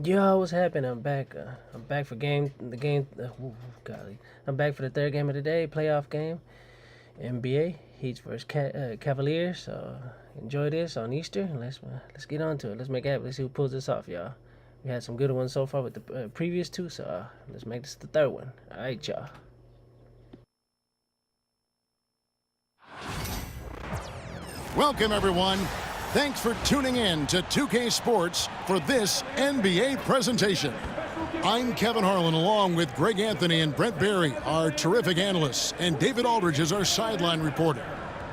Yo, what's happening? I'm back. I'm back for the game. Golly, I'm back for the third game of the day, playoff game, NBA Heat versus Cavaliers. So enjoy this on Easter. And let's get on to it. Let's make it happen. Let's see who pulls this off, y'all. We had some good ones so far with the previous two, so let's make this the third one. All right, y'all. Welcome, everyone. Thanks for tuning in to 2K Sports for this NBA presentation. I'm Kevin Harlan, along with Greg Anthony and Brent Barry, our terrific analysts, and David Aldridge is our sideline reporter.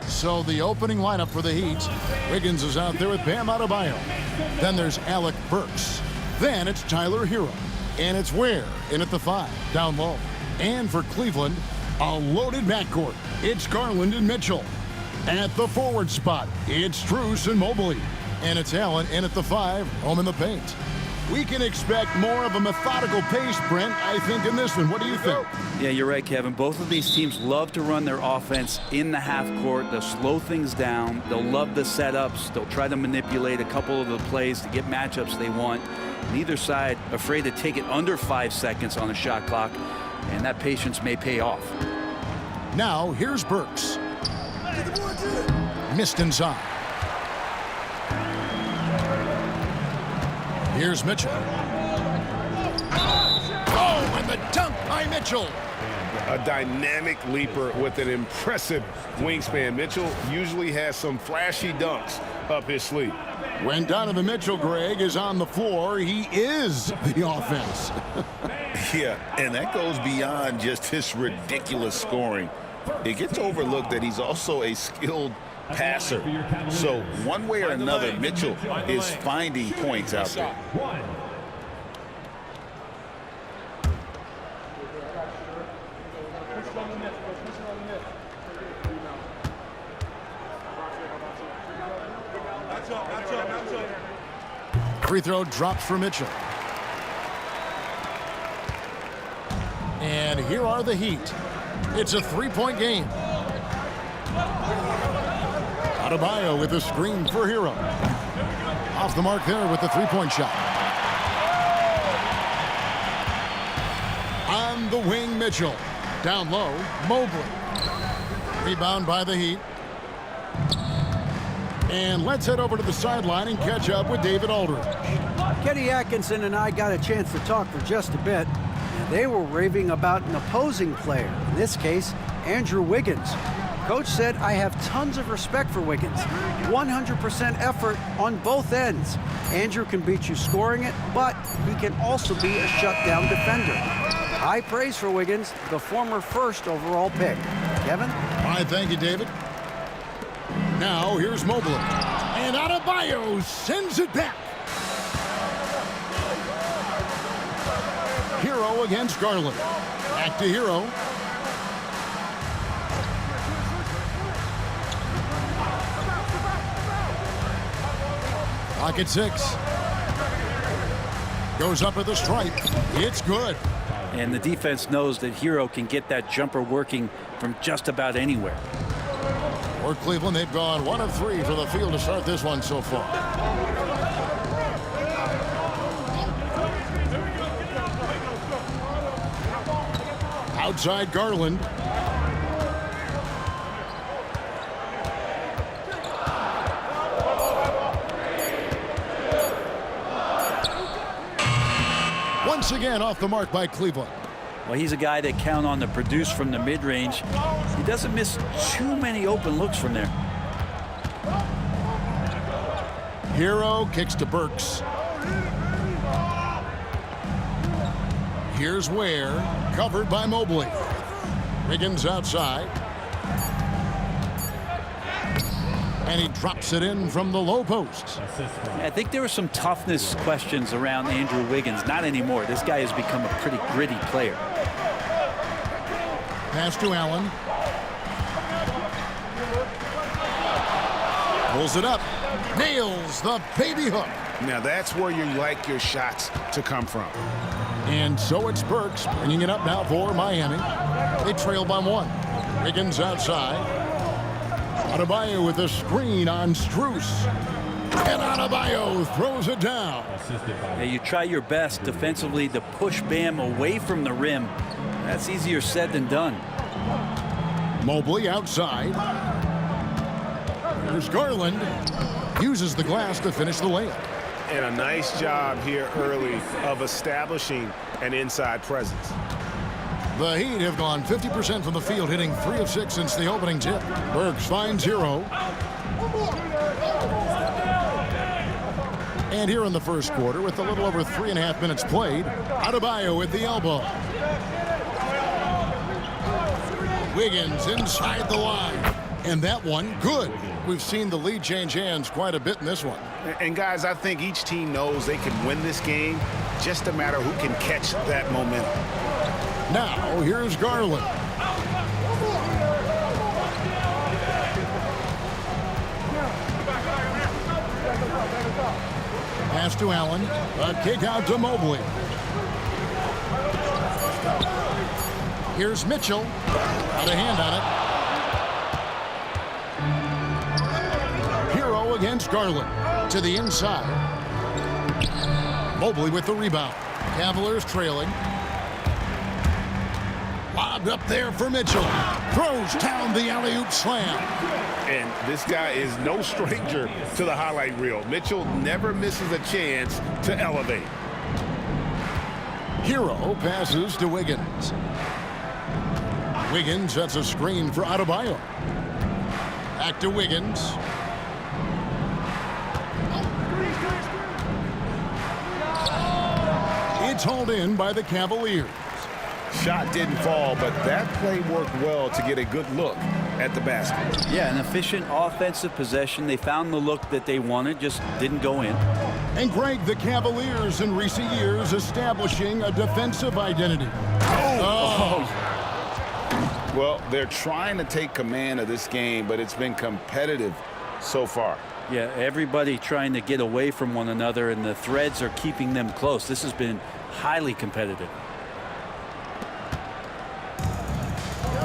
So the opening lineup for the Heat, Wiggins is out there with Bam Adebayo. Then there's Alec Burks. Then it's Tyler Hero. And it's Ware in at the 5, down low. And for Cleveland, a loaded backcourt. It's Garland and Mitchell. At the forward spot, it's Strus and Mobley. And it's Allen in at the 5, home in the paint. We can expect more of a methodical pace, Brent, I think, in this one. What do you think? Yeah, you're right, Kevin. Both of these teams love to run their offense in the half court. They'll slow things down. They'll love the setups. They'll try to manipulate a couple of the plays to get matchups they want. Neither side afraid to take it under 5 seconds on the shot clock, and that patience may pay off. Now, here's Burks. Missed inside. Here's Mitchell. Oh, and the dunk by Mitchell. A dynamic leaper with an impressive wingspan. Mitchell usually has some flashy dunks up his sleeve. When Donovan Mitchell, Greg, is on the floor, he is the offense. Yeah, and that goes beyond just his ridiculous scoring. It gets overlooked that he's also a skilled passer. So one way or another, Mitchell is finding points out there. Free throw drops for Mitchell. And here are the Heat. It's a three-point game. Adebayo with a screen for Hero. Off the mark there with the three-point shot. On the wing, Mitchell. Down low, Mobley. Rebound by the Heat. And let's head over to the sideline and catch up with David Aldridge. Kenny Atkinson and I got a chance to talk for just a bit. They were raving about an opposing player, in this case, Andrew Wiggins. Coach said, I have tons of respect for Wiggins. 100% effort on both ends. Andrew can beat you scoring it, but he can also be a shutdown defender. High praise for Wiggins, the former first overall pick. Kevin? All right, thank you, David. Now, here's Mobley. And Adebayo sends it back. Hero against Garland. Back to Hero. Pocket 6. Goes up at the stripe. It's good. And the defense knows that Hero can get that jumper working from just about anywhere. For Cleveland, they've gone 1 of 3 for the field to start this one so far. Outside Garland. Once again off the mark by Cleveland. Well, he's a guy that count on to produce from the mid-range. He doesn't miss too many open looks from there. Hero kicks to Burks. Here's Ware, covered by Mobley. Wiggins outside. And he drops it in from the low post. I think there were some toughness questions around Andrew Wiggins. Not anymore. This guy has become a pretty gritty player. Pass to Allen. Pulls it up. Nails the baby hook. Now that's where you like your shots to come from. And so it's Burks bringing it up now for Miami. They trail by 1. Wiggins outside. Adebayo with a screen on Strus. And Adebayo throws it down. Yeah, you try your best defensively to push Bam away from the rim. That's easier said than done. Mobley outside. Here's Garland. Uses the glass to finish the layup. And a nice job here early of establishing an inside presence. The Heat have gone 50% from the field, hitting 3 of 6 since the opening tip. Burks finds Hero. And here in the first quarter, with a little over 3.5 minutes played, Adebayo with the elbow. Wiggins inside the line. And that one, good. We've seen the lead change hands quite a bit in this one. And guys, I think each team knows they can win this game. Just a matter who can catch that momentum. Now, here's Garland. Pass to Allen. A kick out to Mobley. Here's Mitchell. Got a hand on it. Hero against Garland. To the inside. Mobley with the rebound. Cavaliers trailing. Lobbed up there for Mitchell. Throws down the alley-oop slam. And this guy is no stranger to the highlight reel. Mitchell never misses a chance to elevate. Hero passes to Wiggins. Wiggins sets a screen for Adebayo. Back to Wiggins. It's hauled in by the Cavaliers. Shot didn't fall, but that play worked well to get a good look at the basket. Yeah, an efficient offensive possession. They found the look that they wanted, just didn't go in. And Greg, the Cavaliers in recent years establishing a defensive identity. Well, they're trying to take command of this game, but it's been competitive so far. Yeah, everybody trying to get away from one another, and the threads are keeping them close. This has been highly competitive.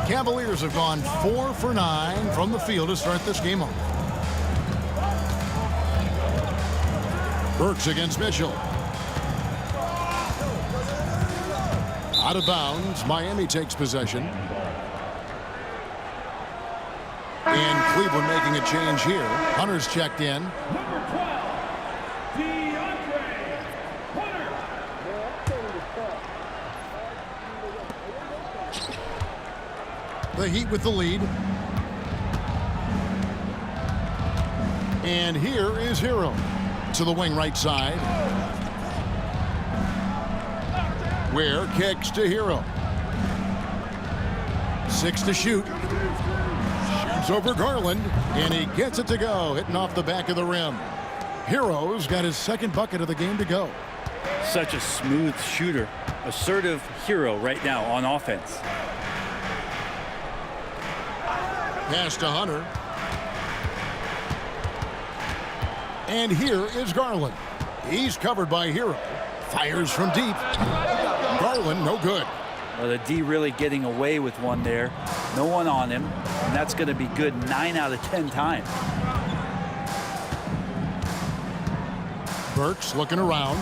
Cavaliers have gone 4 for 9 from the field to start this game off. Burks against Mitchell. Out of bounds. Miami takes possession. And Cleveland making a change here. Hunter's checked in. The Heat with the lead. And here is Hero to the wing right side. Ware kicks to Hero. 6 to shoot. Shoots over Garland, and he gets it to go, hitting off the back of the rim. Hero's got his second bucket of the game to go. Such a smooth shooter. Assertive Hero right now on offense. Pass to Hunter. And here is Garland. He's covered by Hero. Fires from deep. Garland, no good. Well, the D really getting away with one there. No one on him. And that's going to be good 9 out of 10 times. Burks looking around.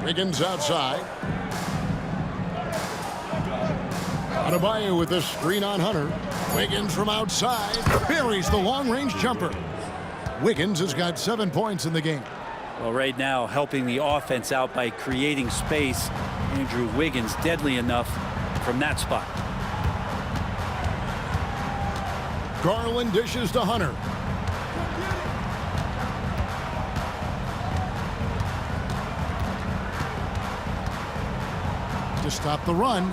Wiggins outside. Adebayo with the screen on Hunter. Wiggins from outside buries the long-range jumper. Wiggins has got 7 points in the game. Well, right now, helping the offense out by creating space. Andrew Wiggins deadly enough from that spot. Garland dishes to Hunter. To stop the run.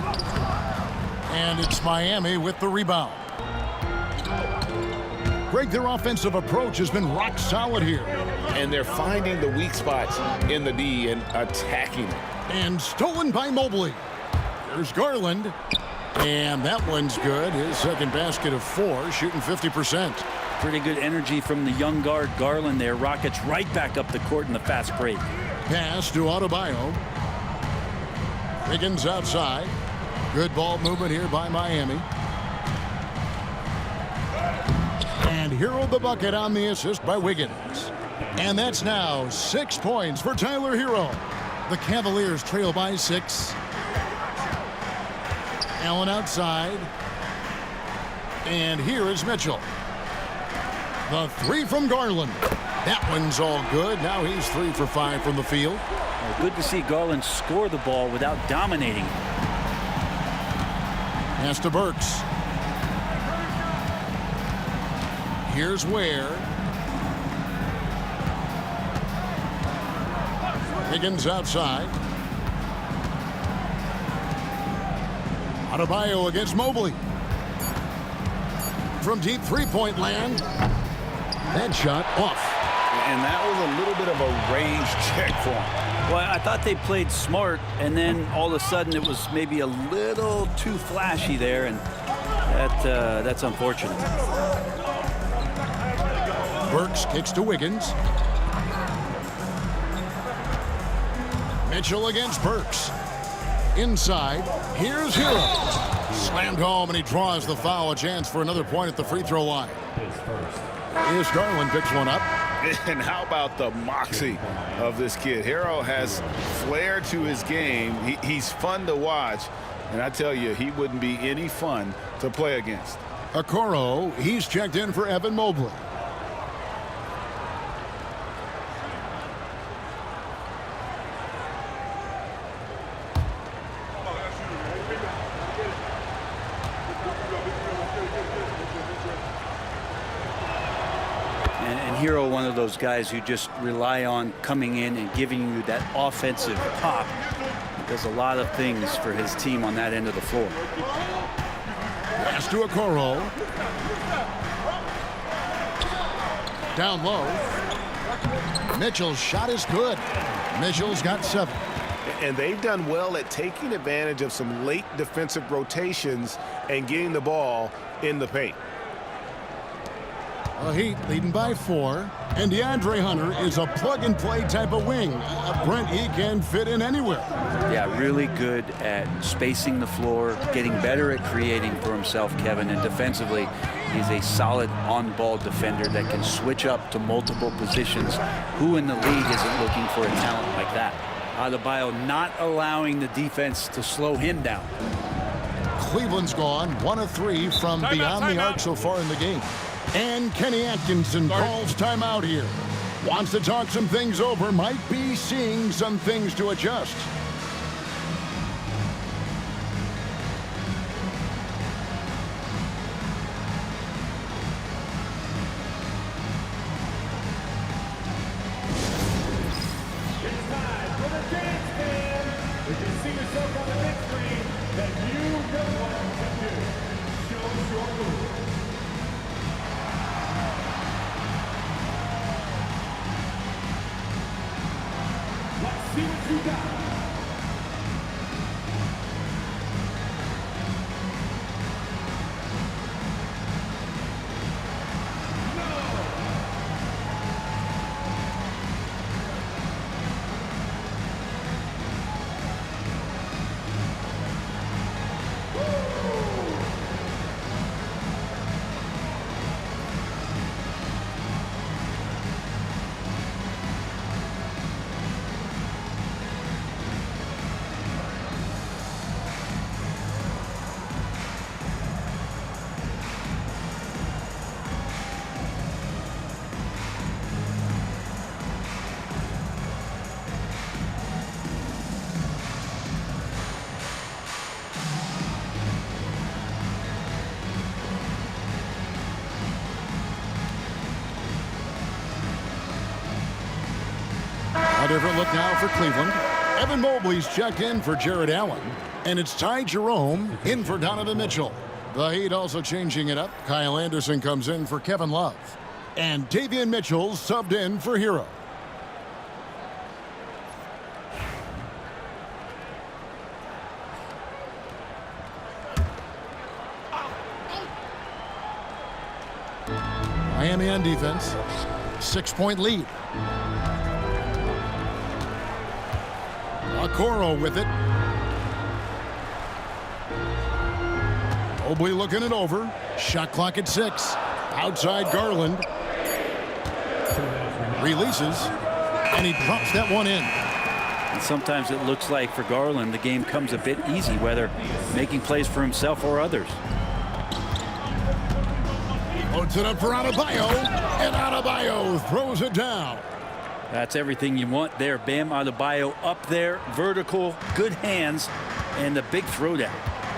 And it's Miami with the rebound. Greg, their offensive approach has been rock solid here. And they're finding the weak spots in the D and attacking it. And stolen by Mobley. There's Garland. And that one's good. His second basket of 4, shooting 50%. Pretty good energy from the young guard Garland there. Rockets right back up the court in the fast break. Pass to Adebayo. Wiggins outside. Good ball movement here by Miami. And Hero the bucket on the assist by Wiggins. And that's now 6 points for Tyler Hero. The Cavaliers trail by 6. Allen outside. And here is Mitchell. The 3 from Garland. That one's all good. Now he's 3 for 5 from the field. Well, good to see Garland score the ball without dominating. Pass to Burks. Here's Ware. Higgins outside. Adebayo against Mobley. From deep three-point land. That shot off. And that was a little bit of a range check for him. Well, I thought they played smart, and then all of a sudden it was maybe a little too flashy there, and that's unfortunate. Burks kicks to Wiggins. Mitchell against Burks. Inside, here's Hero. Slammed home, and he draws the foul. A chance for another point at the free throw line. Here's Garland, picks one up. And how about the moxie of this kid? Hero has flair to his game. He's fun to watch. And I tell you, he wouldn't be any fun to play against. Okoro, he's checked in for Evan Mobley. Hero, one of those guys who just rely on coming in and giving you that offensive pop. He does a lot of things for his team on that end of the floor. Pass to Okoro. Down low. Mitchell's shot is good. Mitchell's got 7. And they've done well at taking advantage of some late defensive rotations and getting the ball in the paint. The Heat leading by 4. And DeAndre Hunter is a plug-and-play type of wing. Brent, he can fit in anywhere. Yeah, really good at spacing the floor, getting better at creating for himself, Kevin. And defensively, he's a solid on-ball defender that can switch up to multiple positions. Who in the league isn't looking for a talent like that? Adebayo not allowing the defense to slow him down. Cleveland's gone 1 of 3 from beyond the arc so far in the game. And Kenny Atkinson calls timeout here. Wants to talk some things over. Might be seeing some things to adjust. It's time for the dance cam. If you see yourself on the big screen, then you know what to do. Show us your move. Let's see what you got. A different look now for Cleveland. Evan Mobley's checked in for Jared Allen. And it's Ty Jerome in for Donovan Mitchell. The Heat also changing it up. Kyle Anderson comes in for Kevin Love. And Davion Mitchell subbed in for Hero. Miami on defense. 6-point lead. Okoro with it. Mobley looking it over. Shot clock at 6. Outside Garland. Releases. And he drops that one in. And sometimes it looks like for Garland the game comes a bit easy, whether making plays for himself or others. Puts it up for Adebayo. And Adebayo throws it down. That's everything you want there. Bam Adebayo up there, vertical, good hands, and the big throwdown.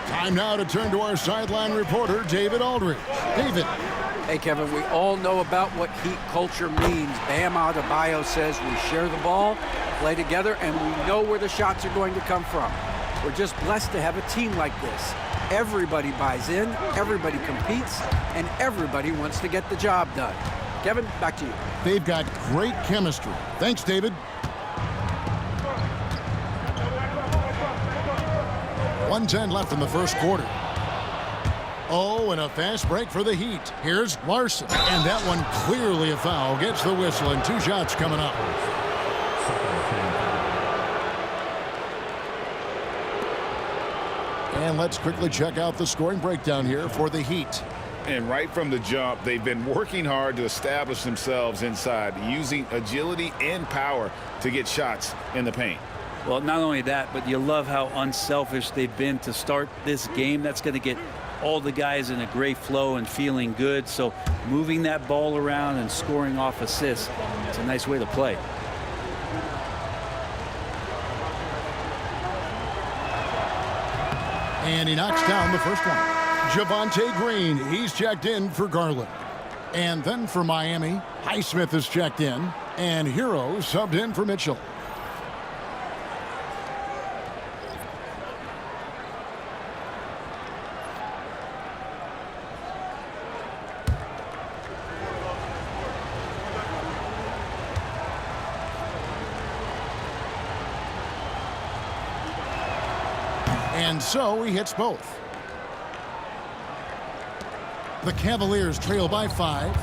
Time now to turn to our sideline reporter, David Aldridge. David. Hey, Kevin, we all know about what Heat culture means. Bam Adebayo says we share the ball, play together, and we know where the shots are going to come from. We're just blessed to have a team like this. Everybody buys in, everybody competes, and everybody wants to get the job done. Kevin, back to you. They've got great chemistry. Thanks, David. 1:10 left in the first quarter. Oh, and a fast break for the Heat. Here's Larson. And that one clearly a foul. Gets the whistle, and 2 shots coming up. And let's quickly check out the scoring breakdown here for the Heat. And right from the jump, they've been working hard to establish themselves inside, using agility and power to get shots in the paint. Well, not only that, but you love how unselfish they've been to start this game. That's going to get all the guys in a great flow and feeling good. So moving that ball around and scoring off assists, it's a nice way to play. And he knocks down the first one. Javonte Green, he's checked in for Garland. And then for Miami, Highsmith is checked in. And Hero subbed in for Mitchell. And so he hits both. The Cavaliers trail by 5.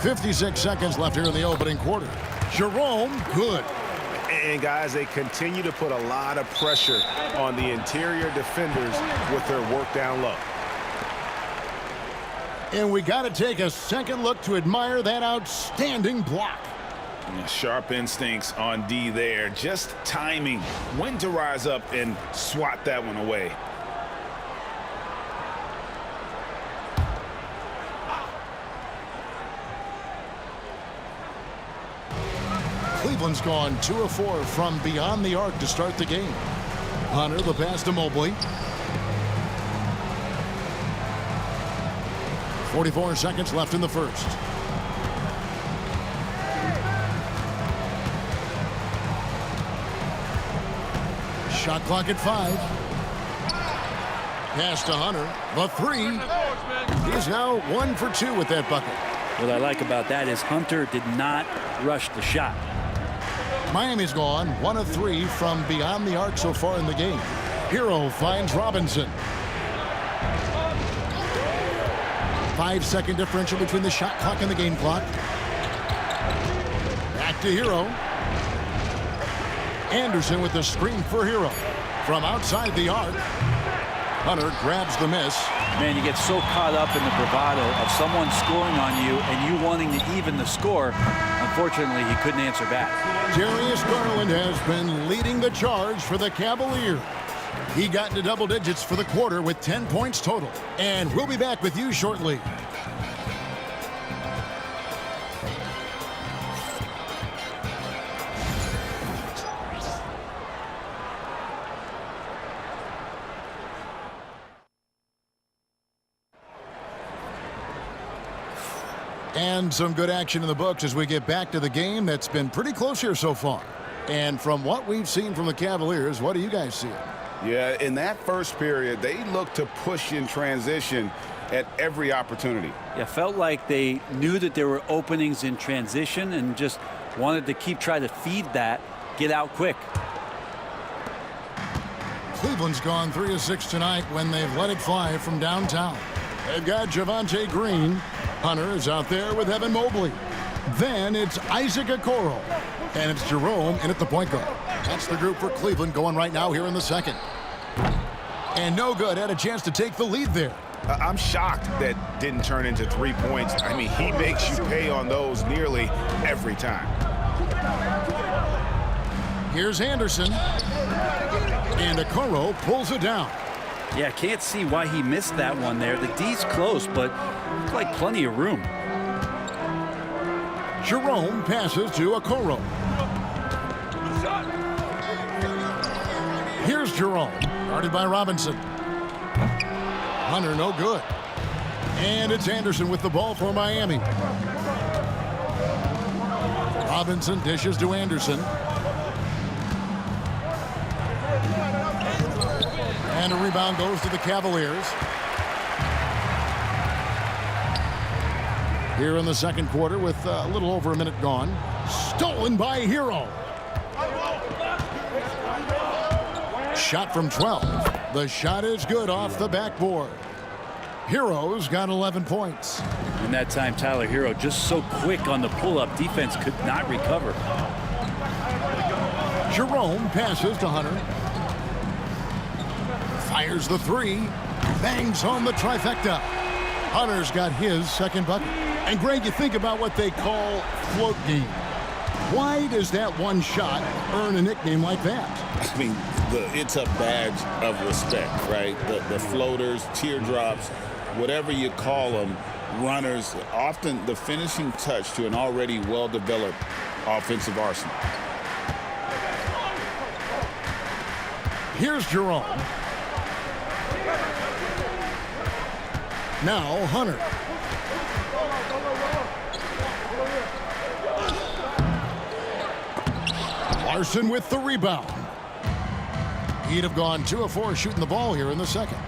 56 seconds left here in the opening quarter. Jerome, good. And guys, they continue to put a lot of pressure on the interior defenders with their work down low. And we got to take a second look to admire that outstanding block. Sharp instincts on D there. Just timing when to rise up and swat that one away. Cleveland's gone 2 of 4 from beyond the arc to start the game. Hunter, the pass to Mobley. 44 seconds left in the first. Shot clock at 5. Pass to Hunter. The 3. He's now 1 for 2 with that bucket. What I like about that is Hunter did not rush the shot. Miami's gone 1 of 3 from beyond the arc so far in the game. Hero finds Robinson. 5-second differential between the shot clock and the game clock. Back to Hero. Anderson with the screen for Hero. From outside the arc. Hunter grabs the miss. Man, you get so caught up in the bravado of someone scoring on you and you wanting to even the score. Unfortunately, he couldn't answer back. Darius Garland has been leading the charge for the Cavaliers. He got into double digits for the quarter with 10 points total. And we'll be back with you shortly. And some good action in the books as we get back to the game that's been pretty close here so far. And from what we've seen from the Cavaliers, what do you guys see? Yeah, in that first period, they looked to push in transition at every opportunity. Yeah, felt like they knew that there were openings in transition and just wanted to keep trying to feed that, get out quick. Cleveland's gone 3 of 6 tonight when they've let it fly from downtown. They've got Javonte Green. Hunter is out there with Evan Mobley. Then it's Isaac Okoro. And it's Jerome in at the point guard. That's the group for Cleveland going right now here in the second. And no good. Had a chance to take the lead there. I'm shocked that didn't turn into 3 points. I mean, he makes you pay on those nearly every time. Here's Anderson. And Okoro pulls it down. Yeah, can't see why he missed that one there. The D's close, but looked like plenty of room. Jerome passes to Okoro. Here's Jerome, guarded by Robinson. Hunter, no good. And it's Anderson with the ball for Miami. Robinson dishes to Anderson. And a rebound goes to the Cavaliers. Here in the second quarter with a little over a minute gone. Stolen by Hero. Shot from 12. The shot is good off the backboard. Hero's got 11 points. In that time, Tyler Hero just so quick on the pull-up. Defense could not recover. Jerome passes to Hunter. Fires the three. Bangs home the trifecta. Hunter's got his second bucket. And Greg, you think about what they call float game. Why does that one shot earn a nickname like that? I mean, it's a badge of respect, right? The floaters, teardrops, whatever you call them, runners, often the finishing touch to an already well-developed offensive arsenal. Here's Jerome. Now Hunter. Larson with the rebound. He'd have gone 2 of 4 shooting the ball here in the second.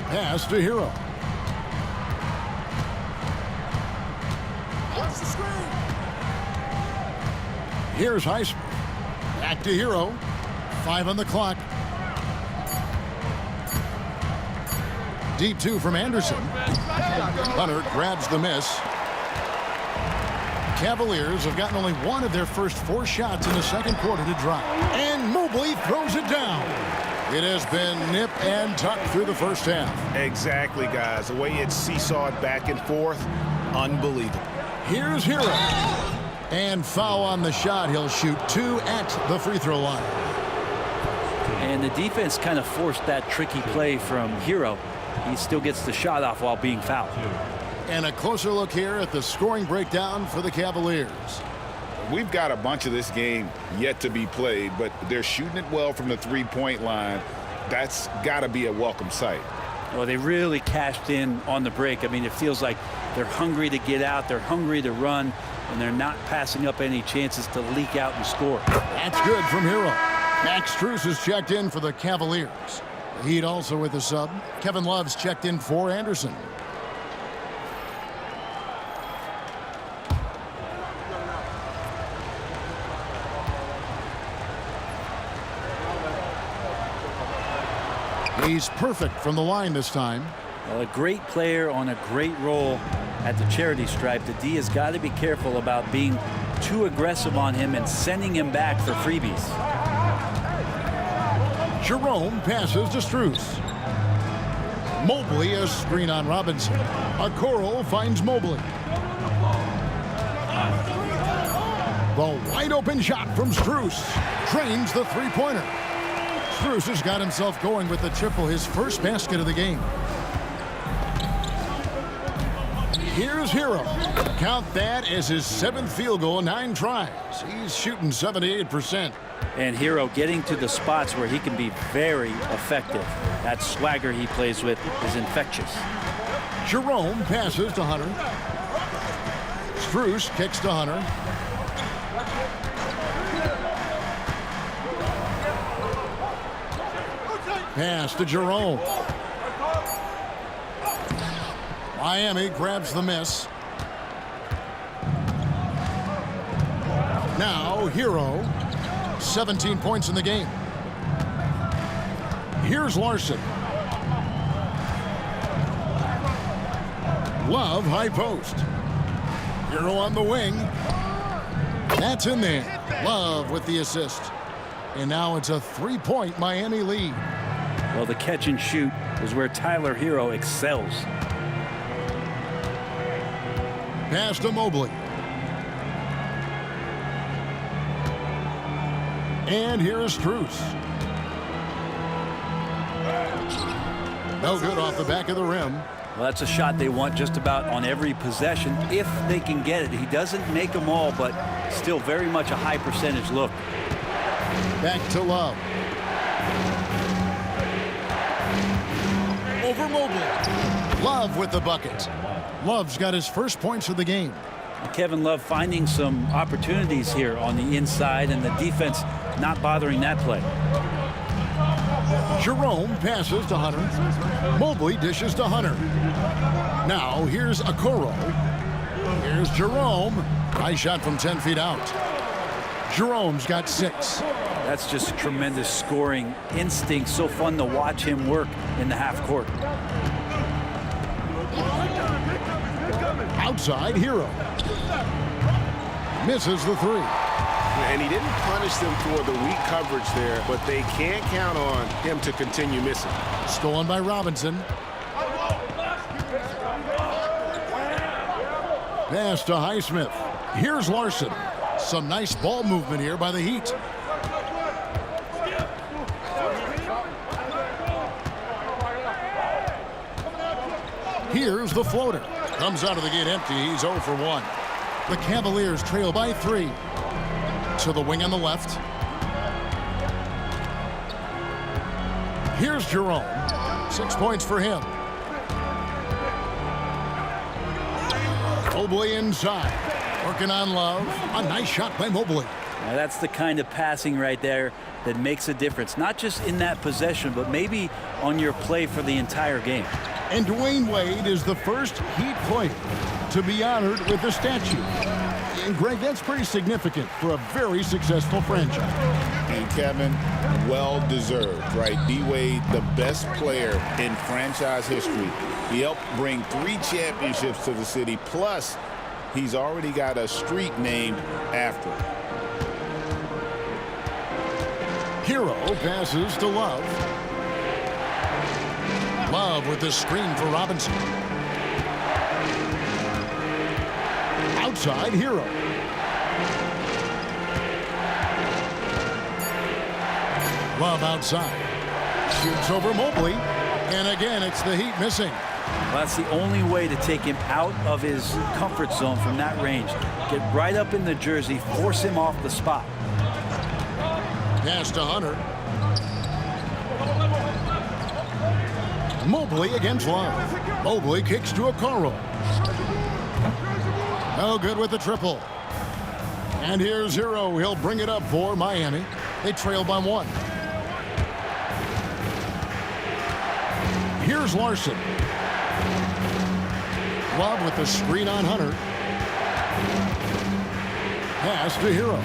Pass to Hero. Here's Highsmith. Back to Hero. 5 on the clock. Deep 2 from Anderson. Hunter grabs the miss. Cavaliers have gotten only 1 of their first 4 shots in the second quarter to drop. And Mobley throws it down. It has been nip and tuck through the first half. Exactly, guys. The way it's seesawed back and forth, unbelievable. Here's Hero. And foul on the shot. He'll shoot 2 at the free throw line. And the defense kind of forced that tricky play from Hero. He still gets the shot off while being fouled. And a closer look here at the scoring breakdown for the Cavaliers. We've got a bunch of this game yet to be played, but they're shooting it well from the three-point line. That's got to be a welcome sight. Well, they really cashed in on the break. I mean, it feels like they're hungry to get out. They're hungry to run, and they're not passing up any chances to leak out and score. That's good from Hero. Max Strus is checked in for the Cavaliers. The Heat also with a sub. Kevin Love's checked in for Anderson. He's perfect from the line this time. Well, a great player on a great role at the charity stripe. The D has got to be careful about being too aggressive on him and sending him back for freebies. Jerome passes to Strus. Mobley a screen on Robinson. Okoro finds Mobley. The wide open shot from Strus drains the three-pointer. Strus has got himself going with the triple, his first basket of the game. Here's Hero. Count that as his 7th field goal, 9 tries. He's shooting 78%. And Hero getting to the spots where he can be very effective. That swagger he plays with is infectious. Jerome passes to Hunter. Strus kicks to Hunter. Pass to Jerome. Miami grabs the miss. Now Hero. 17 points in the game. Here's Larson. Love high post. Hero on the wing. That's in there. Love with the assist. And now it's a 3-point Miami lead. Well, the catch and shoot is where Tyler Hero excels. Pass to Mobley. And here is Strus. No good off the back of the rim. Well, that's a shot they want just about on every possession if they can get it. He doesn't make them all, but still very much a high percentage look. Back to Love. Over Mobley. Love with the bucket. Love's got his first points of the game. Kevin Love finding some opportunities here on the inside, and the defense not bothering that play. Jerome passes to Hunter. Mobley dishes to Hunter. Now here's Okoro. Here's Jerome. Nice shot from 10 feet out. Jerome's got 6. That's just tremendous scoring instinct. So fun to watch him work in the half court. Outside, Hero. Misses the 3. And he didn't punish them for the weak coverage there, but they can't count on him to continue missing. Stolen by Robinson. Pass to Highsmith. Here's Larson. Some nice ball movement here by the Heat. Here's the floater. Comes out of the gate empty. He's 0 for 1. The Cavaliers trail by 3. To the wing on the left. Here's Jerome. 6 points for him. Mobley inside. Working on Love. A nice shot by Mobley. Now that's the kind of passing right there that makes a difference. Not just in that possession, but maybe on your play for the entire game. And Dwayne Wade is the first Heat player to be honored with a statue. And Greg, that's pretty significant for a very successful franchise. And Kevin, well deserved, right? D-Wade, the best player in franchise history. He helped bring 3 championships to the city, plus he's already got a street named after him. Hero passes to Love. Love with the screen for Robinson. Outside, Hero. Love outside. Shoots over Mobley. And again, it's the Heat missing. Well, that's the only way to take him out of his comfort zone from that range. Get right up in the jersey, force him off the spot. Pass to Hunter. Mobley against Love. Mobley kicks to Okoro. No good with the triple. And here's Hero. He'll bring it up for Miami. They trail by 1. Here's Larson. Love with the screen on Hunter. Pass to Hero.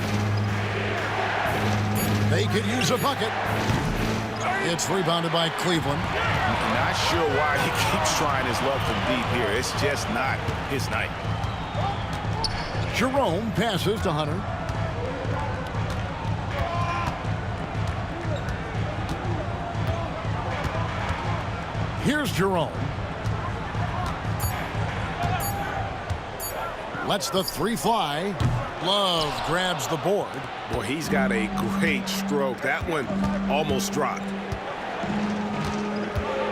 They could use a bucket. It's rebounded by Cleveland. Not sure why he keeps trying his luck from deep here. It's just not his night. Jerome passes to Hunter. Here's Jerome. Lets the 3 fly. Love grabs the board. Boy, he's got a great stroke. That one almost dropped.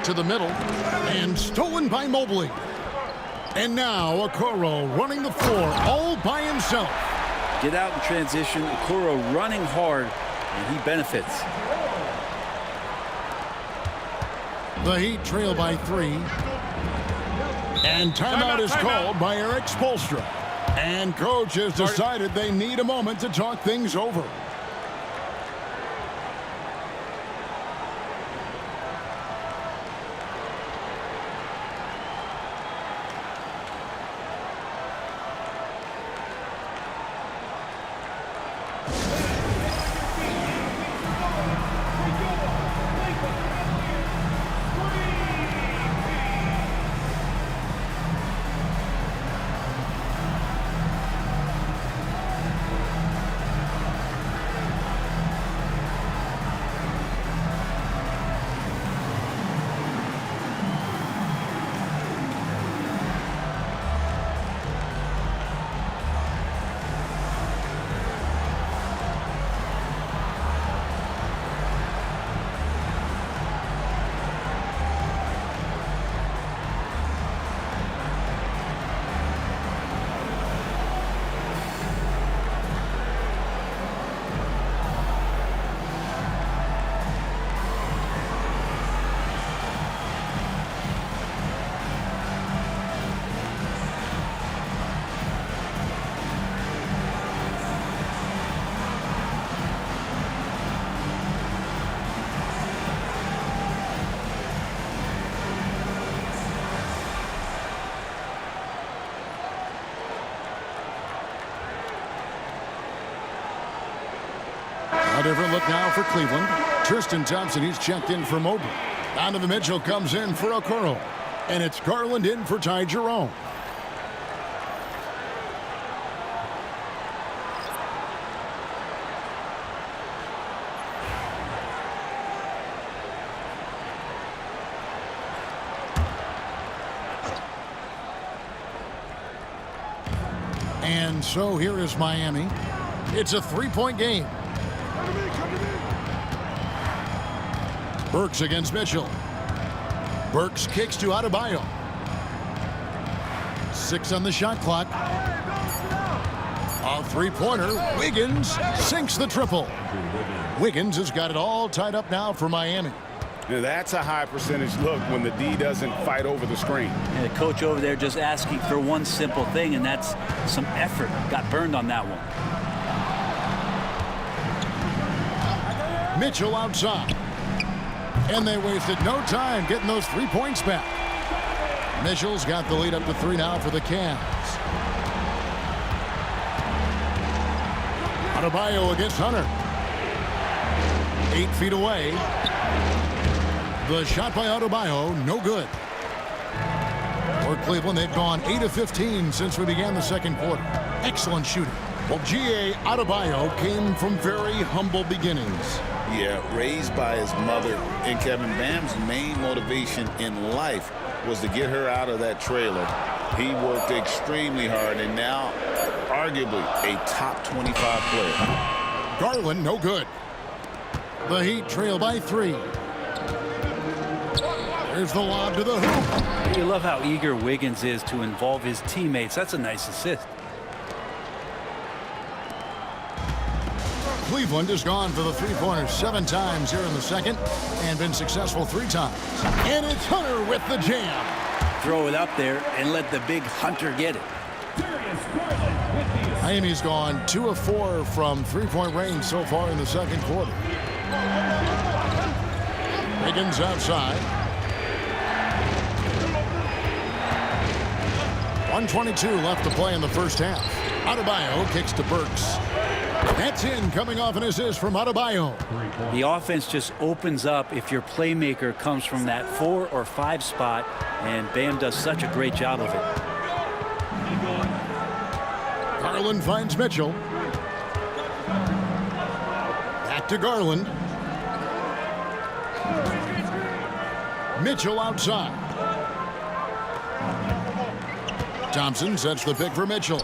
To the middle. And stolen by Mobley. And now Okoro running the floor all by himself. Get out in transition. Okoro running hard, and he benefits. The Heat trail by 3. And timeout is called by Eric Spoelstra. And coach has decided they need a moment to talk things over. A different look now for Cleveland. Tristan Thompson, he's checked in for Mobley. Donovan Mitchell comes in for Okoro. And it's Garland in for Ty Jerome. And so here is Miami. It's a three-point game. Burks against Mitchell. Burks kicks to Adebayo. 6 on the shot clock. A three-pointer. Wiggins sinks the triple. Wiggins has got it all tied up now for Miami. Now that's a high percentage look when the D doesn't fight over the screen. And the coach over there just asking for one simple thing, and that's some effort. Got burned on that one. Mitchell outside. And they wasted no time getting those 3 points back. Mitchell's got the lead up to 3 now for the Cavs. Adebayo against Hunter. 8 feet away. The shot by Adebayo, no good. For Cleveland, they've gone 8 of 15 since we began the second quarter. Excellent shooting. Well, G.A. Adebayo came from very humble beginnings. Yeah, raised by his mother. And Kevin, Bam's main motivation in life was to get her out of that trailer. He worked extremely hard and now arguably a top 25 player. Garland, no good. The Heat trail by 3. There's the lob to the hoop. You love how eager Wiggins is to involve his teammates. That's a nice assist. Cleveland has gone for the three-pointers 7 times here in the second and been successful 3 times. And it's Hunter with the jam. Throw it up there and let the big Hunter get it. Miami's gone 2 of 4 from three-point range so far in the second quarter. Wiggins outside. 1:22 left to play in the first half. Adebayo kicks to Burks. That's in, coming off an assist from Adebayo. The offense just opens up if your playmaker comes from that 4 or 5 spot, and Bam does such a great job of it. Garland finds Mitchell. Back to Garland. Mitchell outside. Thompson sets the pick for Mitchell.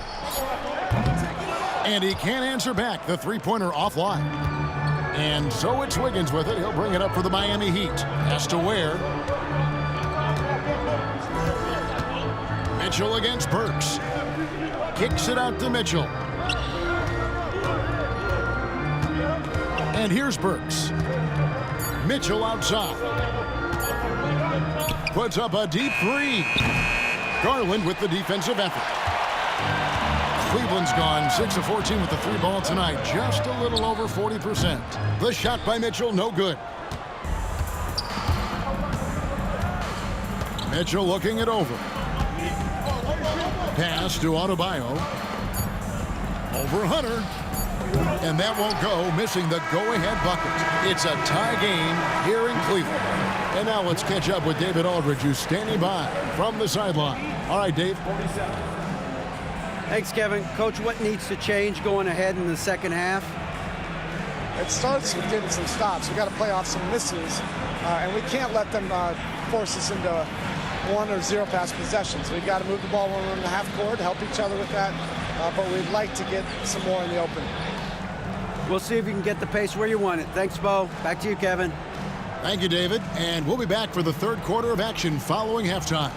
And he can't answer back. The three-pointer offline. And so it's Wiggins with it. He'll bring it up for the Miami Heat. Has to Ware. Mitchell against Burks. Kicks it out to Mitchell. And here's Burks. Mitchell outside. Puts up a deep 3. Garland with the defensive effort. Cleveland's gone 6 of 14 with the 3 ball tonight. Just a little over 40%. The shot by Mitchell, no good. Mitchell looking it over. Pass to Adebayo. Over Hunter. And that won't go, missing the go-ahead bucket. It's a tie game here in Cleveland. And now let's catch up with David Aldridge, who's standing by from the sideline. All right, Dave. Thanks, Kevin. Coach, what needs to change going ahead in the second half? It starts with getting some stops. We've got to play off some misses, and we can't let them force us into 1 or 0 pass possessions. We've got to move the ball when we're in the half court, help each other with that, but we'd like to get some more in the open. We'll see if you can get the pace where you want it. Thanks, Bo. Back to you, Kevin. Thank you, David. And we'll be back for the third quarter of action following halftime.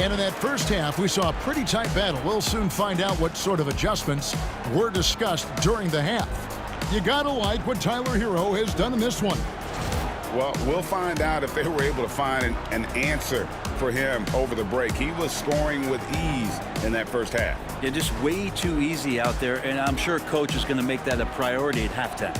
And in that first half, we saw a pretty tight battle. We'll soon find out what sort of adjustments were discussed during the half. You gotta like what Tyler Hero has done in this one. Well, we'll find out if they were able to find an answer for him over the break. He was scoring with ease in that first half. Yeah, just way too easy out there, and I'm sure coach is going to make that a priority at halftime.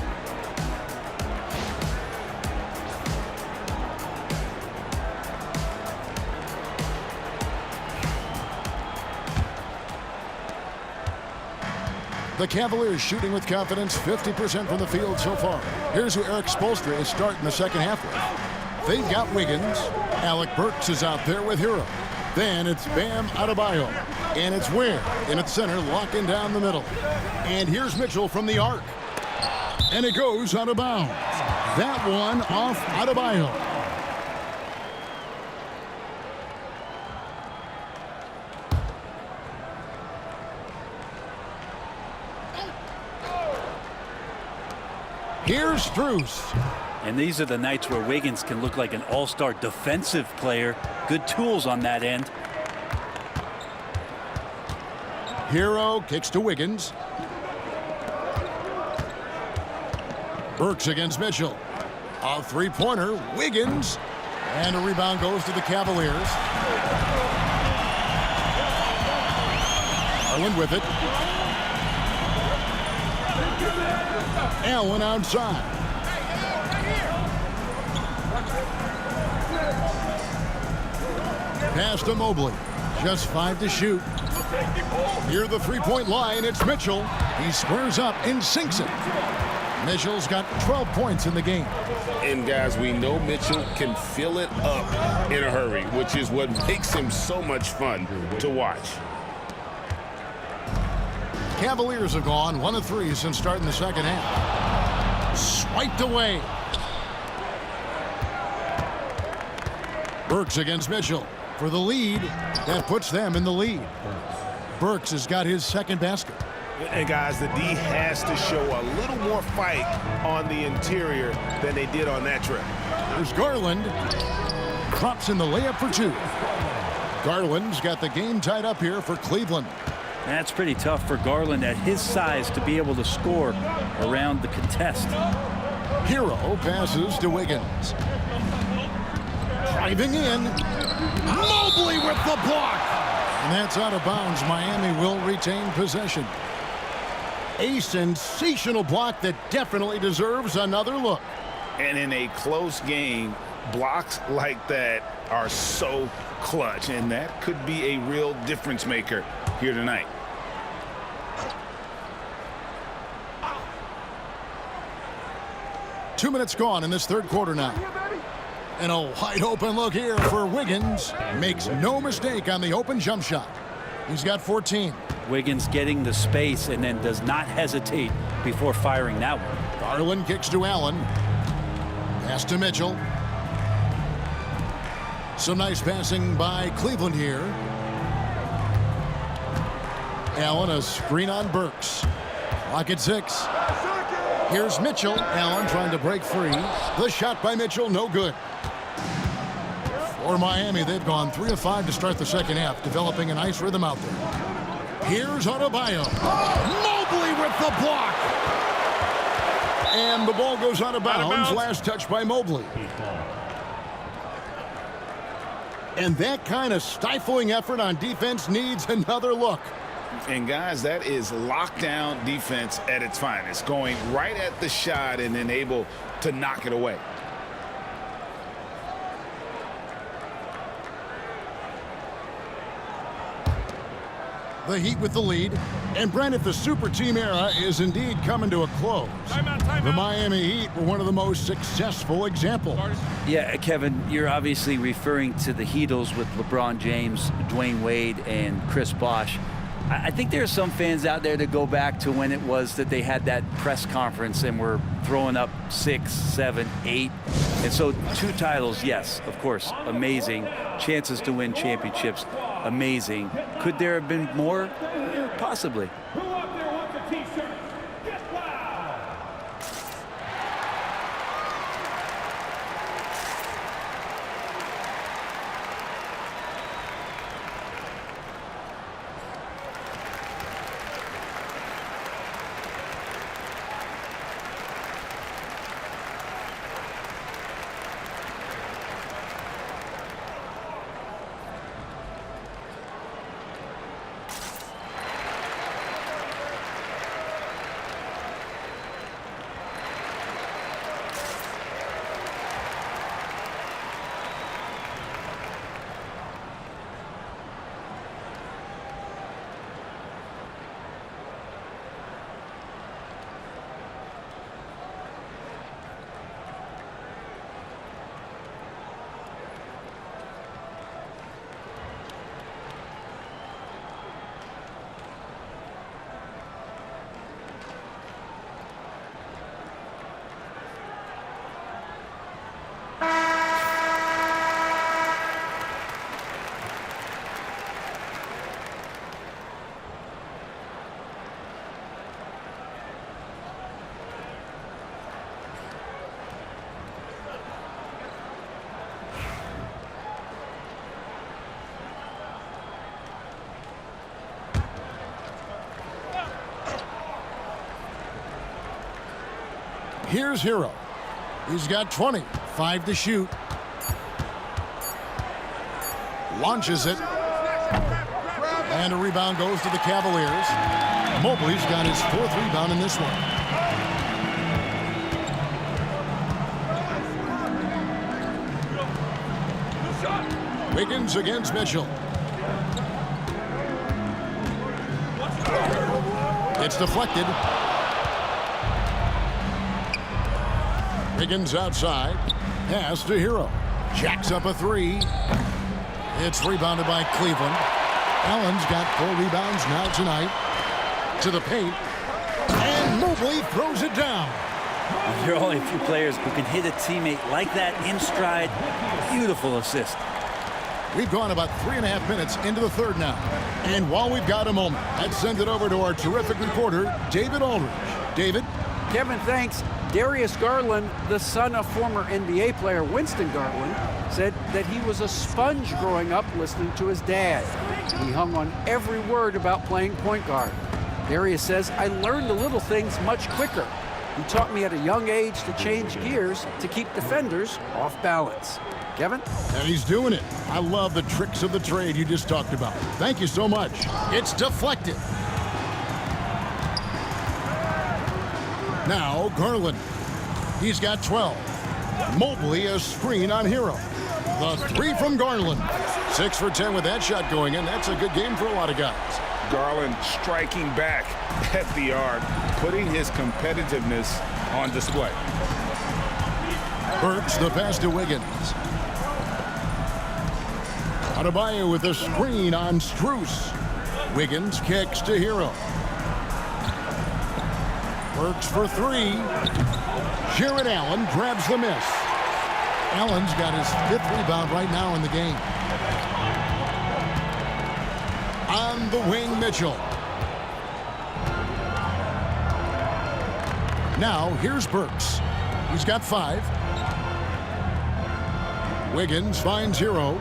The Cavaliers shooting with confidence, 50% from the field so far. Here's who Eric Spoelstra is starting the second half with. They've got Wiggins. Alec Burks is out there with Hero. Then it's Bam Adebayo. And it's Ware in its center, locking down the middle. And here's Mitchell from the arc. And it goes out of bounds. That one off Adebayo. Here's Strus. And these are the nights where Wiggins can look like an all-star defensive player. Good tools on that end. Hero kicks to Wiggins. Burks against Mitchell. A three-pointer, Wiggins. And a rebound goes to the Cavaliers. Garland with it. Allen outside. Pass to Mobley. Just 5 to shoot. Near the three-point line, it's Mitchell. He squares up and sinks it. Mitchell's got 12 points in the game. And guys, we know Mitchell can fill it up in a hurry, which is what makes him so much fun to watch. Cavaliers have gone 1 of 3 since starting the second half. Swiped away. Burks against Mitchell for the lead. That puts them in the lead. Burks has got his second basket. And guys, the D has to show a little more fight on the interior than they did on that trip. There's Garland. Drops in the layup for 2. Garland's got the game tied up here for Cleveland. That's pretty tough for Garland at his size to be able to score around the contest. Hero passes to Wiggins. Driving in. Mobley with the block. And that's out of bounds. Miami will retain possession. A sensational block that definitely deserves another look. And in a close game, blocks like that are so clutch, and that could be a real difference maker here tonight. Two minutes gone in this third quarter now. And a wide open look here for Wiggins. Makes no mistake on the open jump shot. He's got 14. Wiggins getting the space and then does not hesitate before firing that one. Garland kicks to Allen. Pass to Mitchell. Some nice passing by Cleveland here. Allen, a screen on Burks. Clock at 6. Here's Mitchell. Allen trying to break free. The shot by Mitchell, no good. For Miami, they've gone 3 of 5 to start the second half, developing a nice rhythm out there. Here's Adebayo. Mobley with the block. And the ball goes out of bounds. Last touch by Mobley. And that kind of stifling effort on defense needs another look. And guys, that is lockdown defense at its finest, going right at the shot and then able to knock it away. The Heat with the lead. And Brent, if the super team era is indeed coming to a close, the Miami Heat were one of the most successful examples. Yeah, Kevin, you're obviously referring to the Heatles with LeBron James, Dwayne Wade, and Chris Bosh. I think there are some fans out there that go back to when it was that they had that press conference and were throwing up 6, 7, 8. And so 2 titles, yes, of course, amazing. Chances to win championships, amazing. Could there have been more? Possibly. Who out there wants a t-shirt? Get loud! Here's Hero. He's got 20. 5 to shoot. Launches it. And a rebound goes to the Cavaliers. Mobley's got his 4th rebound in this one. Wiggins against Mitchell. It's deflected. Wiggins outside. Pass to Hero. Jacks up a 3. It's rebounded by Cleveland. Allen's got 4 rebounds now tonight. To the paint. And Mobley throws it down. There are only a few players who can hit a teammate like that in stride. Beautiful assist. We've gone about 3.5 minutes into the 3rd now. And while we've got a moment, let's send it over to our terrific reporter, David Aldridge. David? Kevin, thanks. Darius Garland, the son of former NBA player Winston Garland, said that he was a sponge growing up listening to his dad. He hung on every word about playing point guard. Darius says, I learned the little things much quicker. He taught me at a young age to change gears to keep defenders off balance. Kevin? And he's doing it. I love the tricks of the trade you just talked about. Thank you so much. It's deflected. Now Garland. He's got 12. Mobley a screen on Hero. The 3 from Garland. 6 for 10 with that shot going in. That's a good game for a lot of guys. Garland striking back at the arc, putting his competitiveness on display. Burks the pass to Wiggins. Adebayo with a screen on Strus. Wiggins kicks to Hero. Burks for 3. Jared Allen grabs the miss. Allen's got his 5th rebound right now in the game. On the wing, Mitchell. Now here's Burks. He's got 5. Wiggins finds Hero.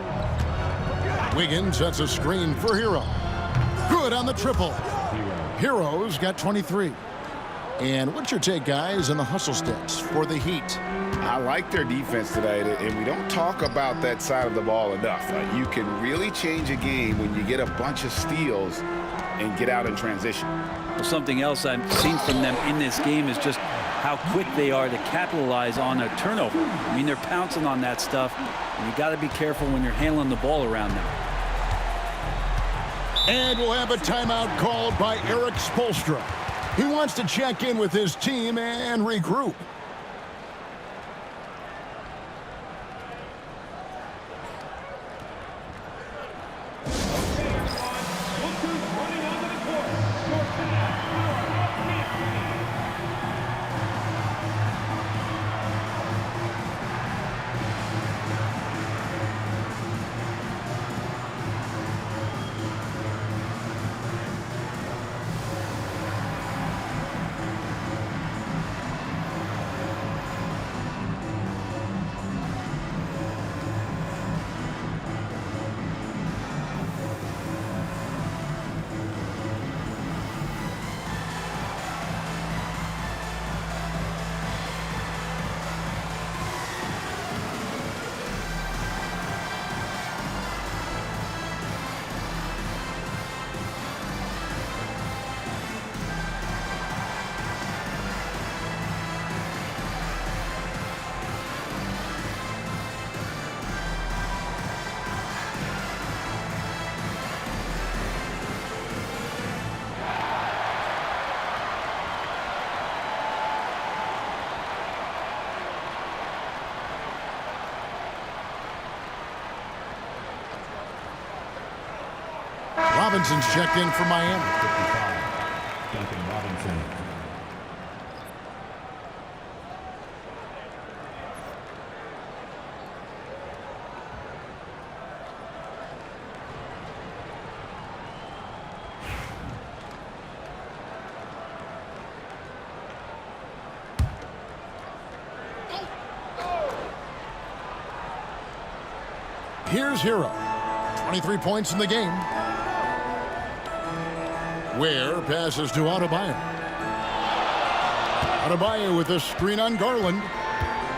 Wiggins sets a screen for Hero. Good on the triple. Hero's got 23. And what's your take, guys, on the hustle stats for the Heat? I like their defense tonight, and we don't talk about that side of the ball enough. You can really change a game when you get a bunch of steals and get out in transition. Well, something else I've seen from them in this game is just how quick they are to capitalize on a turnover. I mean, they're pouncing on that stuff, and you got to be careful when you're handling the ball around them. And we'll have a timeout called by Eric Spoelstra. He wants to check in with his team and regroup. Robinson's checked in for Miami. 55, Duncan Robinson. Here's Hero. 23 points in the game. Ware passes to Adebayo. Adebayo with a screen on Garland.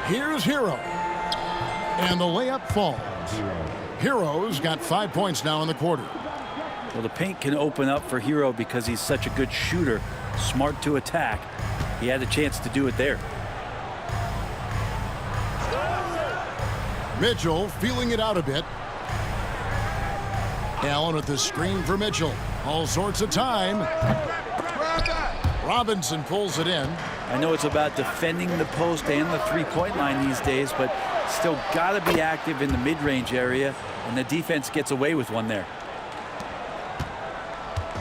Here's Hero. And the layup falls. Hero's got 5 points now in the quarter. Well, the paint can open up for Hero because he's such a good shooter, smart to attack. He had a chance to do it there. Mitchell feeling it out a bit. Allen with the screen for Mitchell. All sorts of time. Robinson pulls it in. I know it's about defending the post and the three-point line these days, but still got to be active in the mid-range area, and the defense gets away with one there.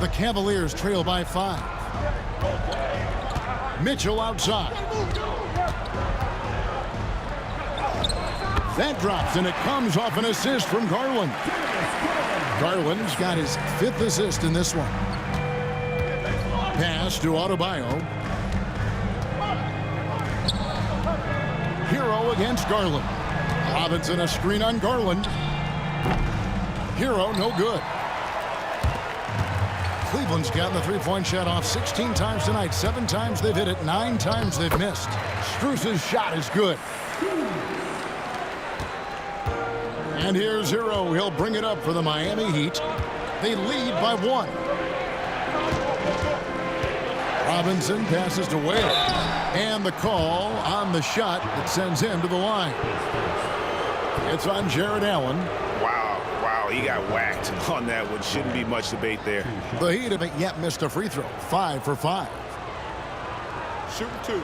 The Cavaliers trail by 5. Mitchell outside. That drops, and it comes off an assist from Garland. Garland's got his 5th assist in this one. Pass to Adebayo. Hero against Garland. Robinson a screen on Garland. Hero no good. Cleveland's gotten the three-point shot off 16 times tonight. 7 times they've hit it, 9 times they've missed. Struce's shot is good. And here's Hero. He'll bring it up for the Miami Heat. They lead by 1. Robinson passes to Wade. And the call on the shot that sends him to the line. It's on Jared Allen. Wow, he got whacked on that one. Shouldn't be much debate there. The Heat haven't yet missed a free throw. 5 for 5. Shoot 2.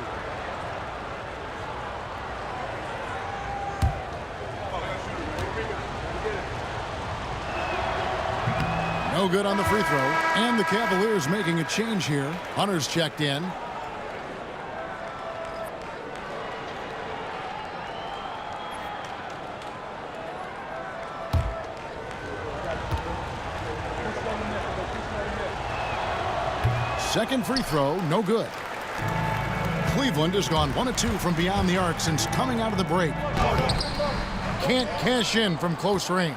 No good on the free throw. And the Cavaliers making a change here. Hunter's checked in. Second free throw, no good. Cleveland has gone 1 of 2 from beyond the arc since coming out of the break. Can't cash in from close range.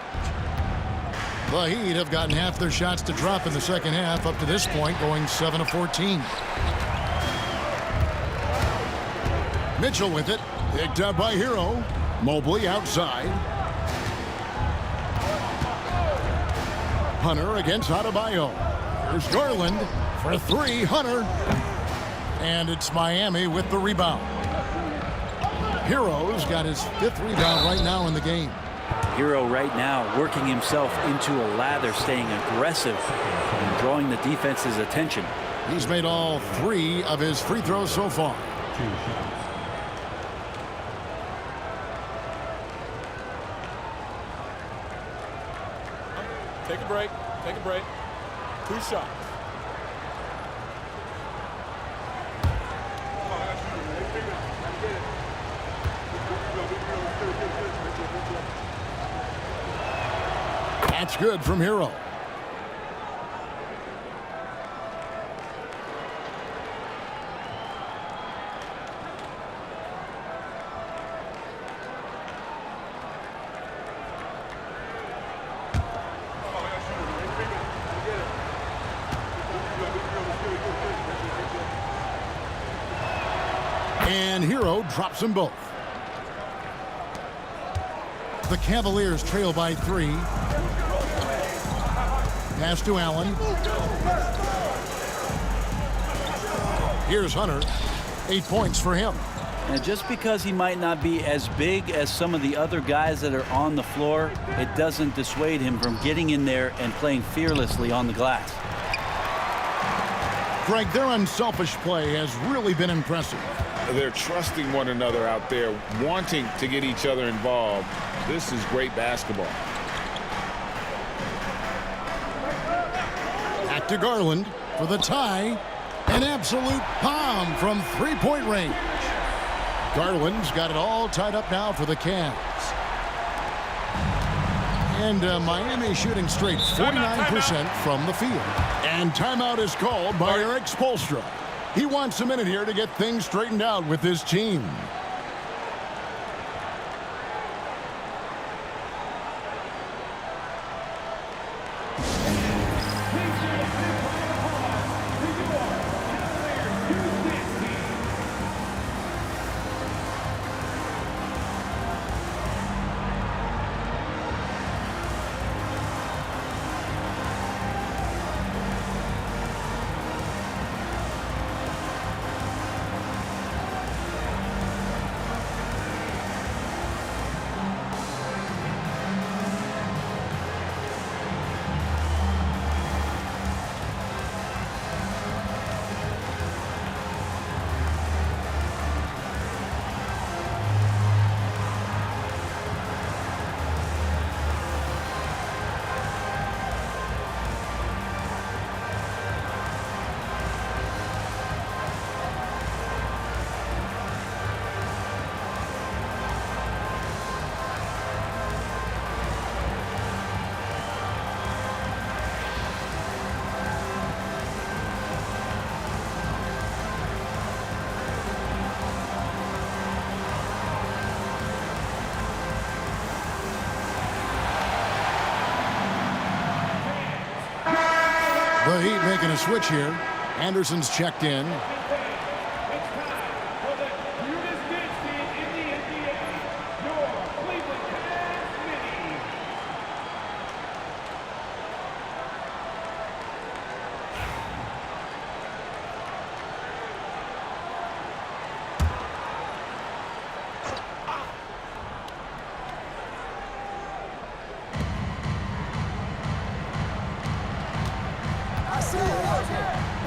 The Heat have gotten half their shots to drop in the second half up to this point, going 7 of 14. Mitchell with it, picked up by Hero. Mobley outside. Hunter against Adebayo. Here's Garland for 3, Hunter. And it's Miami with the rebound. Hero's got his 5th rebound right now in the game. Hero right now working himself into a lather, staying aggressive and drawing the defense's attention. He's made all 3 of his free throws so far. Take a break. Take a break. 2 shots. That's good from Hero. And Hero drops them both. The Cavaliers trail by 3. Pass to Allen. Here's Hunter. 8 points for him. And just because he might not be as big as some of the other guys that are on the floor, it doesn't dissuade him from getting in there and playing fearlessly on the glass. Greg, their unselfish play has really been impressive. They're trusting one another out there, wanting to get each other involved. This is great basketball. Back to Garland for the tie. An absolute bomb from three-point range. Garland's got it all tied up now for the Cavs. And Miami shooting straight 49% from the field. And timeout is called by Eric Spoelstra. He wants a minute here to get things straightened out with his team. The Heat making a switch here. Anderson's checked in.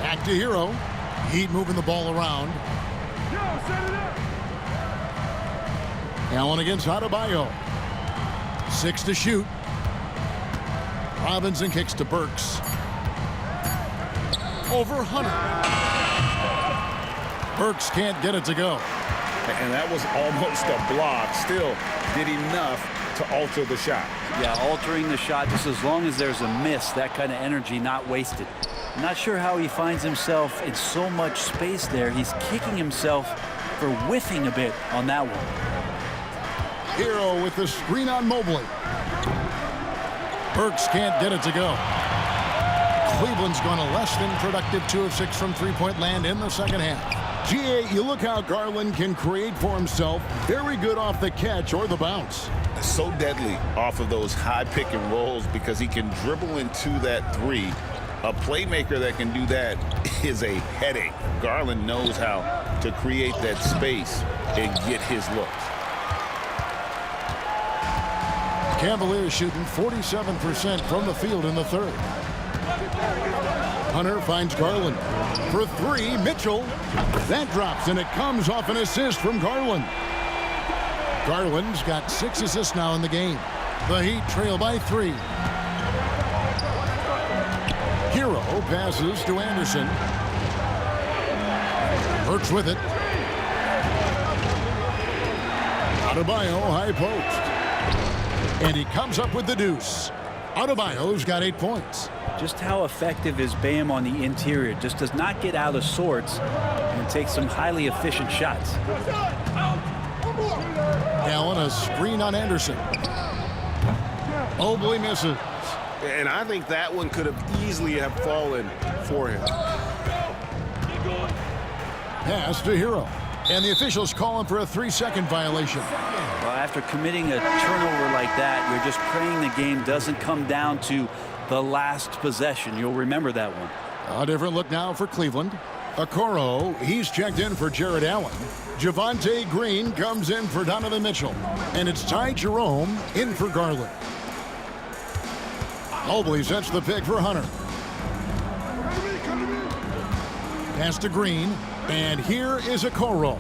Back to Hero. Heat moving the ball around. Allen against Adebayo. 6 to shoot. Robinson kicks to Burks. Over Hunter. Burks can't get it to go. And that was almost a block. Still did enough to alter the shot. Yeah, altering the shot just as long as there's a miss. That kind of energy not wasted. I'm not sure how he finds himself in so much space there. He's kicking himself for whiffing a bit on that one. Hero with the screen on Mobley. Burks can't get it to go. Cleveland's gone a less than productive 2 of 6 from three-point land in the second half. GA, you look how Garland can create for himself. Very good off the catch or the bounce. So deadly off of those high pick and rolls because he can dribble into that three. A playmaker that can do that is a headache. Garland knows how to create that space and get his looks. Cavaliers shooting 47% from the field in the third. Hunter finds Garland. For 3, Mitchell. That drops, and it comes off an assist from Garland. Garland's got 6 assists now in the game. The Heat trail by 3. Hero passes to Anderson. Burks with it. Adebayo high post. And he comes up with the deuce. Adebayo's got 8 points. Just how effective is Bam on the interior? Just does not get out of sorts and takes some highly efficient shots. Allen a screen on Anderson. Mobley misses. And I think that one could have easily have fallen for him. Pass to Hero. And the officials call him for a 3-second violation. Well, after committing a turnover like that, you're just praying the game doesn't come down to the last possession. You'll remember that one. A different look now for Cleveland. Okoro, he's checked in for Jared Allen. Javonte Green comes in for Donovan Mitchell. And it's Ty Jerome in for Garland. Mobley sets the pick for Hunter. Pass to Green. And here is Okoro.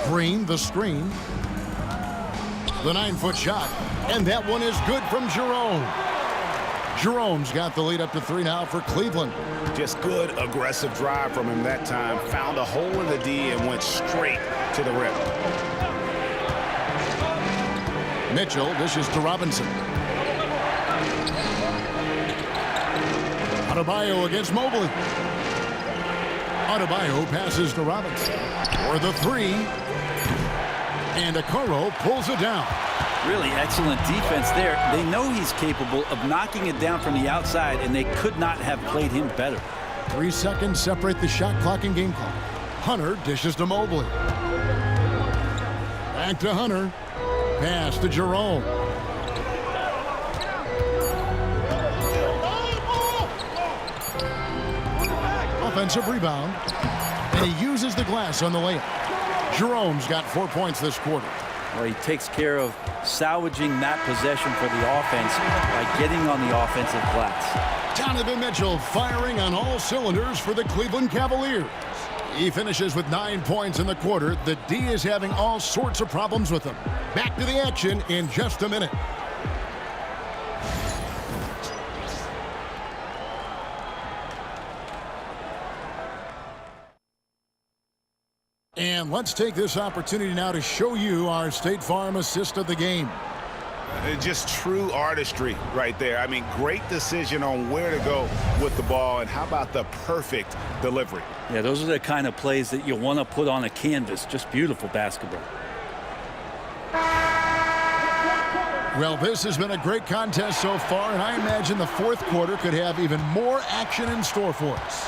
Green, the screen. The 9-foot shot. And that one is good from Jerome. Jerome's got the lead up to 3 now for Cleveland. Just good aggressive drive from him that time. Found a hole in the D and went straight to the rim. Mitchell dishes to Robinson. Adebayo against Mobley. Adebayo passes to Robinson for the 3. And Okoro pulls it down. Really excellent defense there. They know he's capable of knocking it down from the outside, and they could not have played him better. 3 seconds separate the shot clock and game clock. Hunter dishes to Mobley. Back to Hunter. Pass to Jerome. Offensive rebound. And he uses the glass on the layup. Jerome's got 4 points this quarter. Well, he takes care of salvaging that possession for the offense by getting on the offensive glass. Donovan Mitchell firing on all cylinders for the Cleveland Cavaliers. He finishes with 9 points in the quarter. The D is having all sorts of problems with him. Back to the action in just a minute. And let's take this opportunity now to show you our State Farm assist of the game. Just true artistry right there. I mean, great decision on where to go with the ball, and how about the perfect delivery? Yeah, those are the kind of plays that you want to put on a canvas. Just beautiful basketball. Well, this has been a great contest so far, and I imagine the fourth quarter could have even more action in store for us.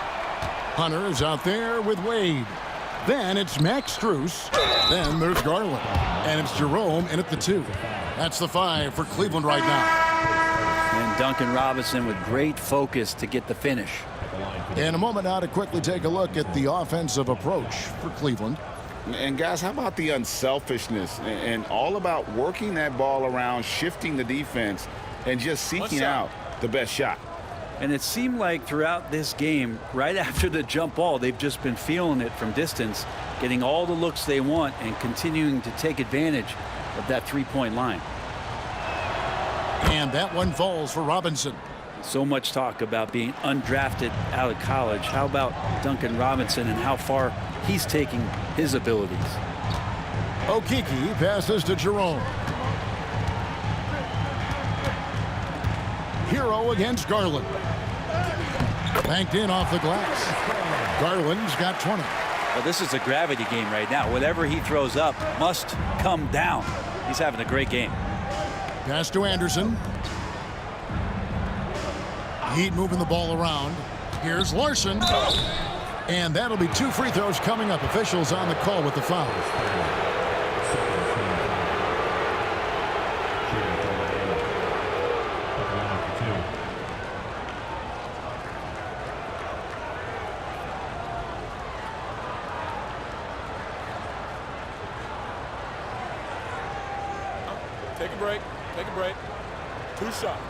Hunter is out there with Wade. Then it's Max Strus. Then there's Garland. And it's Jerome in at the 2. That's the 5 for Cleveland right now. And Duncan Robinson with great focus to get the finish. In a moment now to quickly take a look at the offensive approach for Cleveland. And guys, how about the unselfishness and all about working that ball around, shifting the defense, and just seeking out the best shot. And it seemed like throughout this game, right after the jump ball, they've just been feeling it from distance, getting all the looks they want and continuing to take advantage of that three-point line. And that one falls for Robinson. So much talk about being undrafted out of college. How about Duncan Robinson and how far he's taking his abilities? Okeke passes to Jerome. Hero against Garland. Banked in off the glass. Garland's got 20. Well, this is a gravity game right now. Whatever he throws up must come down. He's having a great game. Pass to Anderson. Heat moving the ball around. Here's Larson. And that'll be 2 free throws coming up. Officials on the call with the foul. Take a break. Take a break. 2 shots.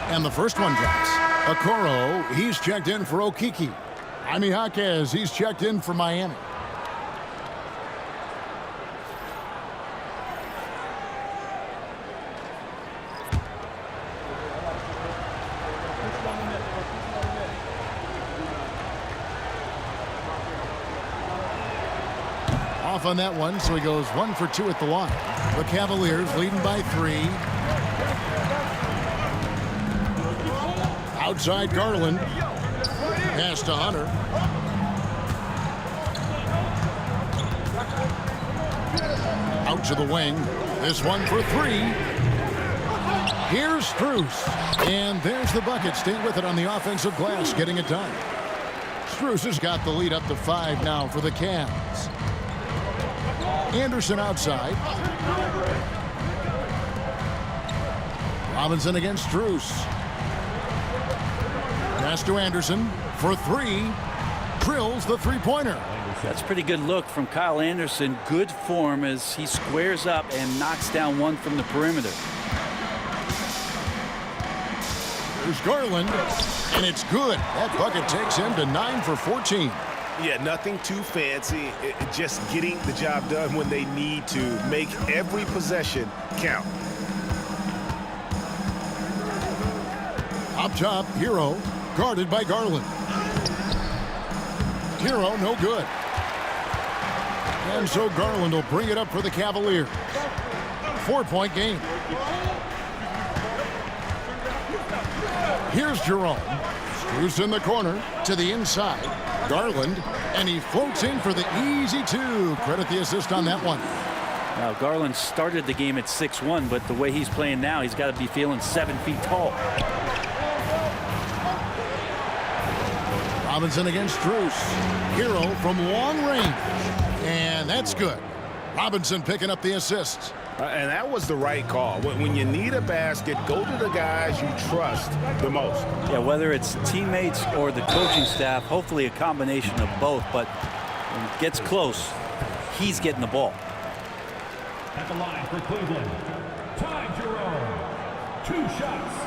And the first one drops. Okoro, he's checked in for Okeke. Jaime Jaquez, he's checked in for Miami. Off on that one, so he goes 1 for 2 at the line. The Cavaliers leading by 3. Outside Garland. Pass to Hunter. Out to the wing. This one for 3. Here's Strus. And there's the bucket. Staying with it on the offensive glass, getting it done. Strus has got the lead up to 5 now for the Cavs. Anderson outside. Robinson against Strus. Pass to Anderson for 3. Drills the three-pointer. That's a pretty good look from Kyle Anderson. Good form as he squares up and knocks down one from the perimeter. There's Garland, and it's good. That bucket takes him to 9 for 14. Yeah, nothing too fancy. Just getting the job done when they need to. Make every possession count. Up top, Hero, guarded by Garland. Hero, no good. And so Garland will bring it up for the Cavaliers. 4-point game. Here's Jerome. Strus in the corner to the inside. Garland, and he floats in for the easy 2. Credit the assist on that one. Now, Garland started the game at 6'1", but the way he's playing now, he's got to be feeling 7 feet tall. Robinson against Strus. Hero from long range. And that's good. Robinson picking up the assist. And that was the right call. When you need a basket, go to the guys you trust the most. Yeah, whether it's teammates or the coaching staff, hopefully a combination of both. But when it gets close, he's getting the ball. At the line for Cleveland, Ty Jerome. 2 shots.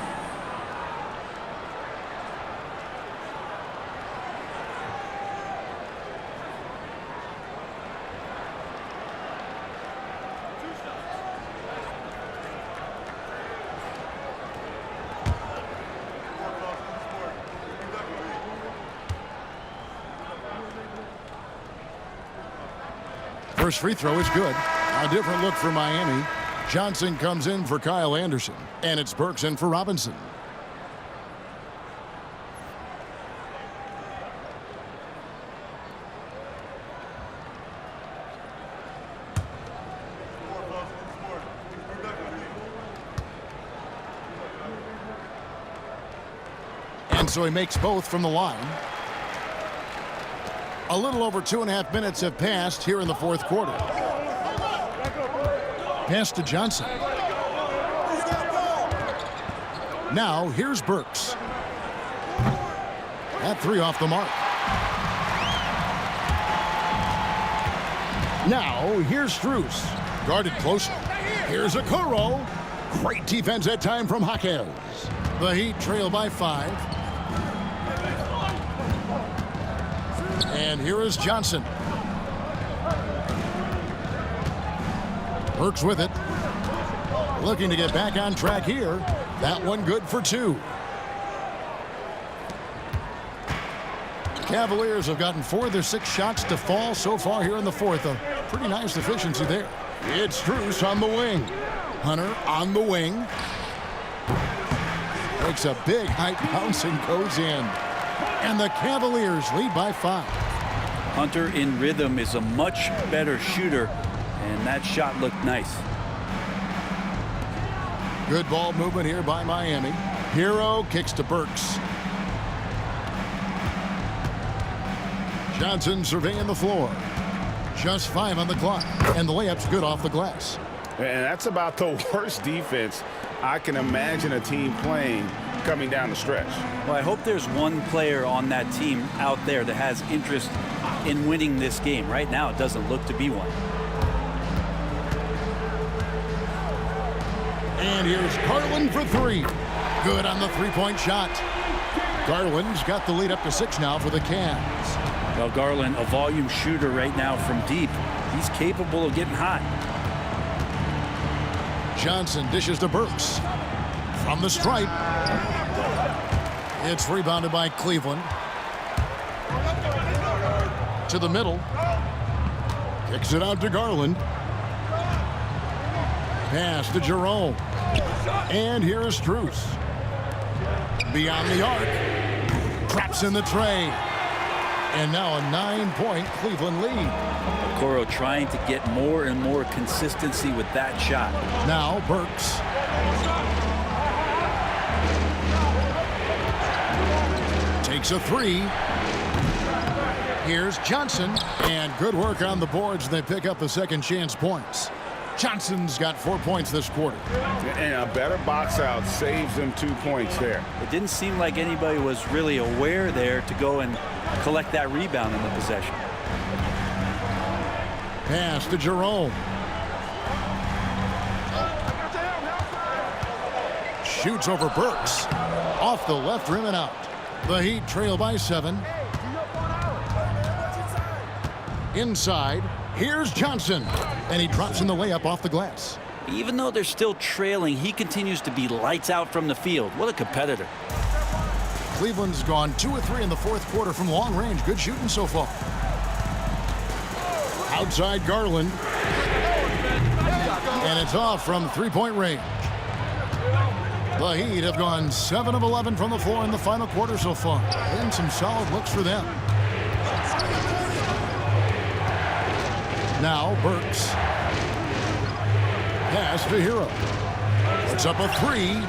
First free throw is good. A different look for Miami. Johnson comes in for Kyle Anderson, and it's Burks in for Robinson. And so he makes both from the line. A little over 2.5 minutes have passed here in the fourth quarter. Pass to Johnson. Now here's Burks. That three off the mark. Now here's Strus. Guarded closely. Here's Okoro. Great defense that time from Jaquez. The Heat trail by 5. And here is Johnson. Burks with it. Looking to get back on track here. That one good for 2. Cavaliers have gotten 4 of their 6 shots to fall so far here in the fourth. A pretty nice efficiency there. It's Strus on the wing. Hunter on the wing. Makes a big height bounce and goes in. And the Cavaliers lead by 5. Hunter in rhythm is a much better shooter, and that shot looked nice. Good ball movement here by Miami. Hero kicks to Burks. Johnson surveying the floor. Just 5 on the clock, and the layup's good off the glass. And that's about the worst defense I can imagine a team playing coming down the stretch. Well, I hope there's one player on that team out there that has interest in winning this game. Right now, it doesn't look to be one. And here's Garland for 3. Good on the three-point shot. Garland's got the lead up to 6 now for the Cavs. Well, Garland, a volume shooter right now from deep. He's capable of getting hot. Johnson dishes to Burks. From the stripe. It's rebounded by Cleveland. To the middle. Kicks it out to Garland. Pass to Jerome. And here is Strus. Beyond the arc. Traps in the tray. And now a 9-point Cleveland lead. Okoro trying to get more and more consistency with that shot. Now Burks. Takes a 3. Here's Johnson. And good work on the boards. They pick up the second chance points. Johnson's got 4 points this quarter. And a better box out saves them 2 points there. It didn't seem like anybody was really aware there to go and collect that rebound in the possession. Pass to Jerome. Shoots over Burks. Off the left rim and out. The Heat trail by 7. Inside. Here's Johnson. And he drops in the layup off the glass. Even though they're still trailing, he continues to be lights out from the field. What a competitor. Cleveland's gone 2 of 3 in the fourth quarter from long range. Good shooting so far. Outside Garland. And it's off from 3-point range. The Heat have gone 7 of 11 from the floor in the final quarter so far. And some solid looks for them. Now Burks. Pass to Hero. Puts up a 3.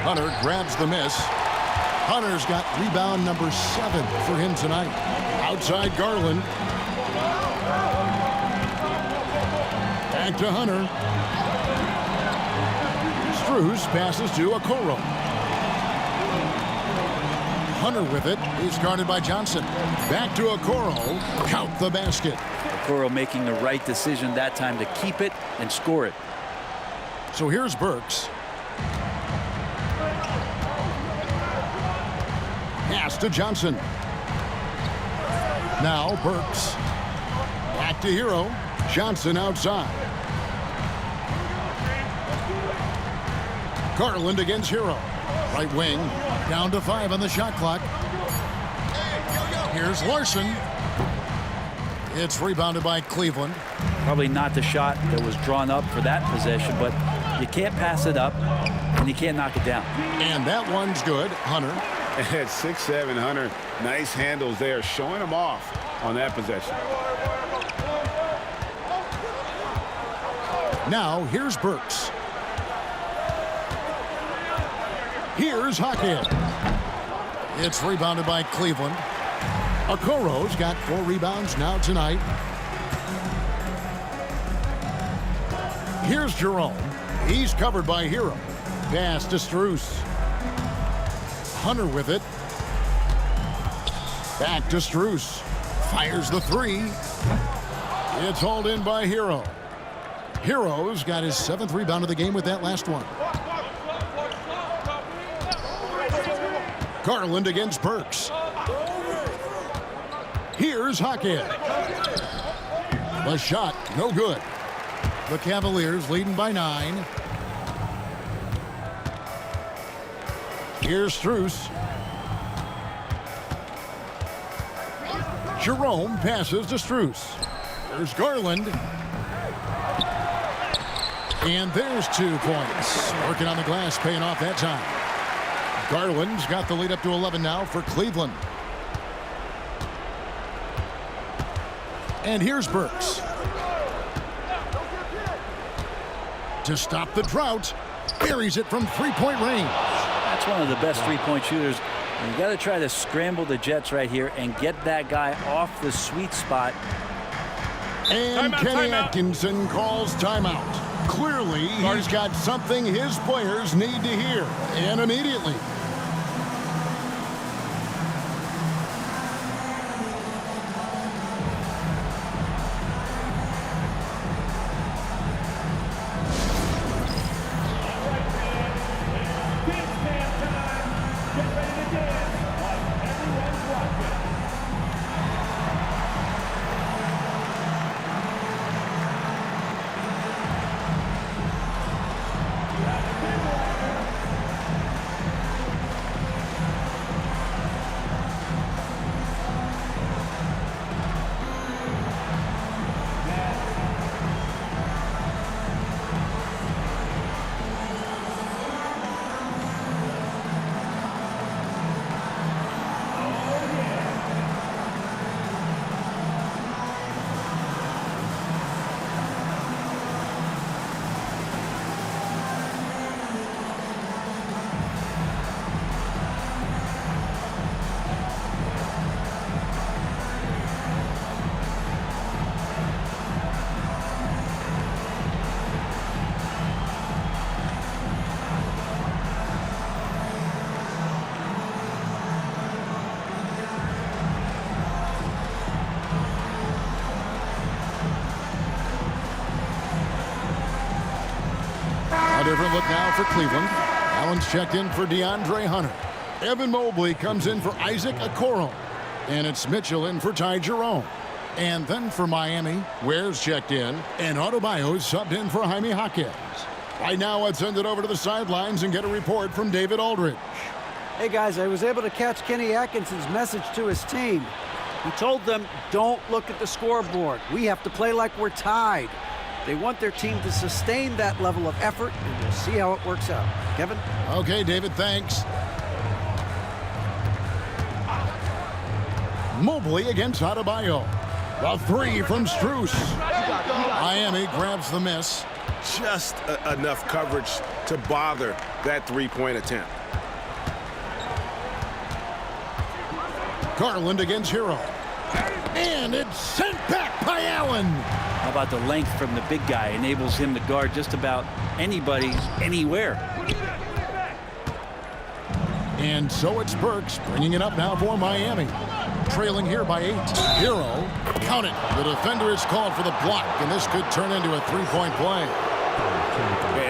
Hunter grabs the miss. Hunter's got rebound number 7 for him tonight. Outside Garland. Back to Hunter. Strus passes to Okoro. Hunter with it. He's guarded by Johnson. Back to Okoro. Count the basket. Okoro making the right decision that time to keep it and score it. So here's Burks. Pass to Johnson. Now Burks. Back to Hero. Johnson outside. Garland against Hero. Right wing. Down to 5 on the shot clock. Here's Larson. It's rebounded by Cleveland. Probably not the shot that was drawn up for that possession, but you can't pass it up, and you can't knock it down. And that one's good. Hunter. At 6'7", Hunter, nice handles there, showing him off on that possession. Now, here's Burks. Here's Hackett. It's rebounded by Cleveland. Okoro's got 4 rebounds now tonight. Here's Jerome. He's covered by Hero. Pass to Strus. Hunter with it. Back to Strus. Fires the 3. It's hauled in by Hero. Hero's got his 7th rebound of the game with that last one. Garland against Burks. Here's Hackett. The shot, no good. The Cavaliers leading by 9. Here's Strus. Jerome passes to Strus. There's Garland. And there's 2 points. Working on the glass, paying off that time. Garland's got the lead up to 11 now for Cleveland. And here's Burks. To stop the drought, buries it from 3-point range. That's one of the best 3-point shooters. You got to try to scramble the Jets right here and get that guy off the sweet spot. And Kenny Atkinson calls timeout. Clearly, he's got something his players need to hear, and immediately. A different look now for Cleveland. Allen's checked in for DeAndre Hunter. Evan Mobley comes in for Isaac Okoro. And it's Mitchell in for Ty Jerome. And then for Miami, Ware's checked in. And Adebayo's subbed in for Jaime Jaquez. Right now, let's send it over to the sidelines and get a report from David Aldridge. Hey, guys, I was able to catch Kenny Atkinson's message to his team. He told them, don't look at the scoreboard. We have to play like we're tied. They want their team to sustain that level of effort, and we'll see how it works out. Kevin? Okay, David, thanks. Mobley against Adebayo. The 3 from Strus. Miami grabs the miss. Just enough coverage to bother that 3-point attempt. Garland against Hero. And it's sent back by Allen. How about the length from the big guy? Enables him to guard just about anybody, anywhere. And so it's Burks bringing it up now for Miami. Trailing here by 8. Hero, count it. The defender is called for the block, and this could turn into a 3-point play.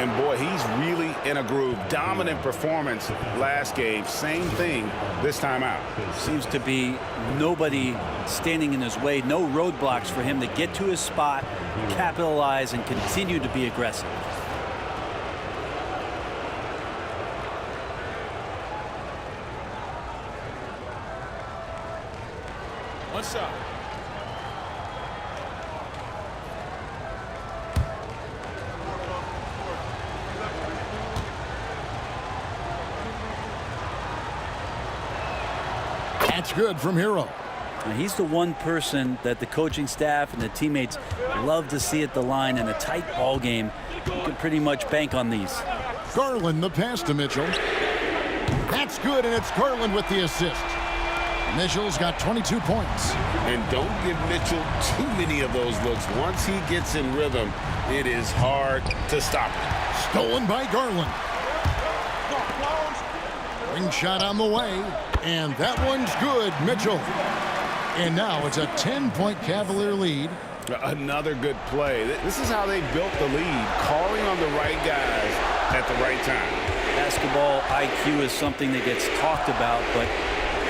And boy, he's really in a groove. Dominant performance last game. Same thing this time out. Seems to be nobody standing in his way. No roadblocks for him to get to his spot, capitalize, and continue to be aggressive. One shot. That's good from Hero. Now, he's the one person that the coaching staff and the teammates love to see at the line in a tight ball game. You can pretty much bank on these. Garland the pass to Mitchell. That's good, and it's Garland with the assist. Mitchell's got 22 points. And don't give Mitchell too many of those looks. Once he gets in rhythm, it is hard to stop him. Stolen by Garland. Ring shot on the way, and that one's good, Mitchell. And now it's a 10-point Cavalier lead. Another good play. This is how they built the lead, calling on the right guys at the right time. Basketball IQ is something that gets talked about, but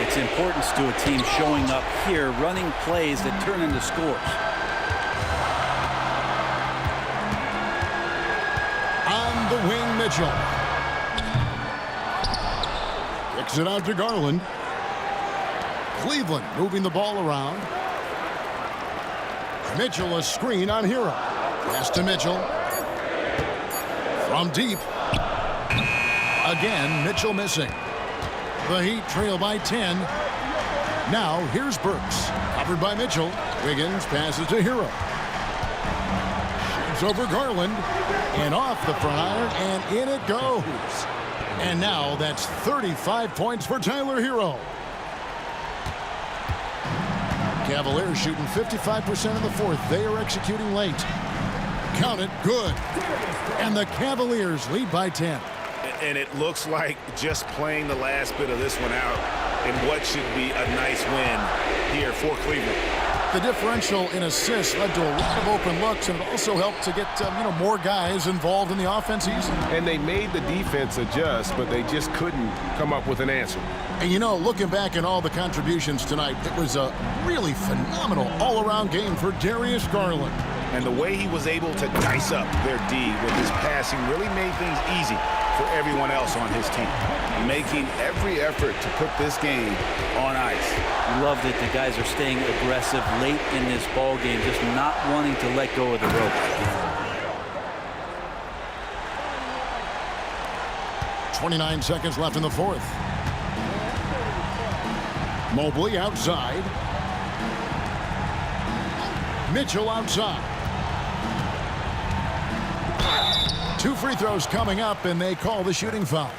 its importance to a team showing up here, running plays that turn into scores. On the wing, Mitchell. Kicks it out to Garland. Cleveland moving the ball around. Mitchell a screen on Hero. Pass to Mitchell. From deep. Again, Mitchell missing. The Heat trail by 10. Now here's Burks. Covered by Mitchell. Wiggins passes to Hero. Shoots over Garland. And off the front iron, and in it goes. And now that's 35 points for Tyler Hero. Cavaliers shooting 55% in the fourth. They are executing late. Count it, good. And the Cavaliers lead by 10. And it looks like just playing the last bit of this one out in what should be a nice win here for Cleveland. The differential in assists led to a lot of open looks, and it also helped to get more guys involved in the offense easily. And they made the defense adjust, but they just couldn't come up with an answer. And looking back at all the contributions tonight, it was a really phenomenal all-around game for Darius Garland. And the way he was able to dice up their D with his passing really made things easy for everyone else on his team, making every effort to put this game on ice. Love that the guys are staying aggressive late in this ball game, just not wanting to let go of the rope. 29 seconds left in the fourth. Mobley outside. Mitchell outside. 2 free throws coming up, and they call the shooting foul.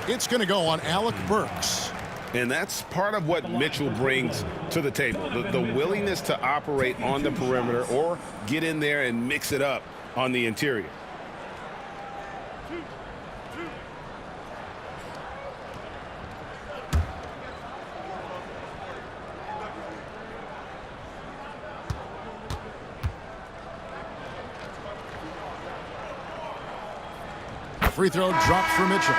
It's going to go on Alec Burks. And that's part of what Mitchell brings to the table, the willingness to operate on the perimeter or get in there and mix it up on the interior. Free throw dropped for Mitchell.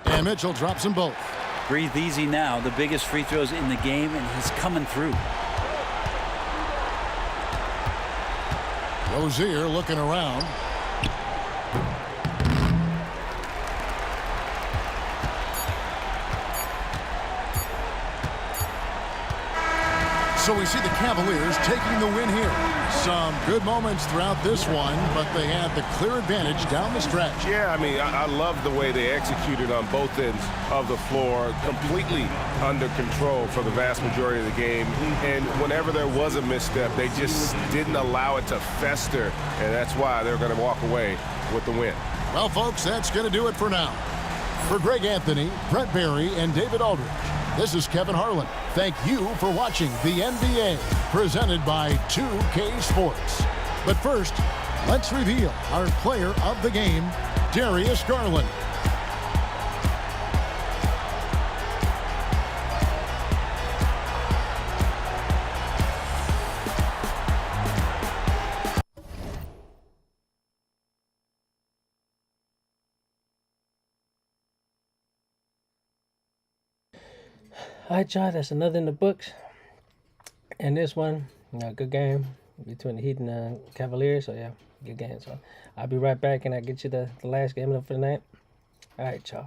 And Mitchell drops them both. Breathe easy now. The biggest free throws in the game, and he's coming through. Rozier looking around. So we see the Cavaliers taking the win here. Some good moments throughout this one, but they had the clear advantage down the stretch. Yeah, I mean, I love the way they executed on both ends of the floor, completely under control for the vast majority of the game. And whenever there was a misstep, they just didn't allow it to fester, and that's why they're going to walk away with the win. Well, folks, that's going to do it for now. For Greg Anthony, Brett Barry, and David Aldridge, this is Kevin Harlan. Thank you for watching the NBA, presented by 2K Sports. But first, let's reveal our player of the game, Darius Garland. All right, y'all, that's another in the books. And this one, good game between the Heat and the Cavaliers. So, yeah, good game. So, I'll be right back, and I'll get you the last game for the night. All right, y'all.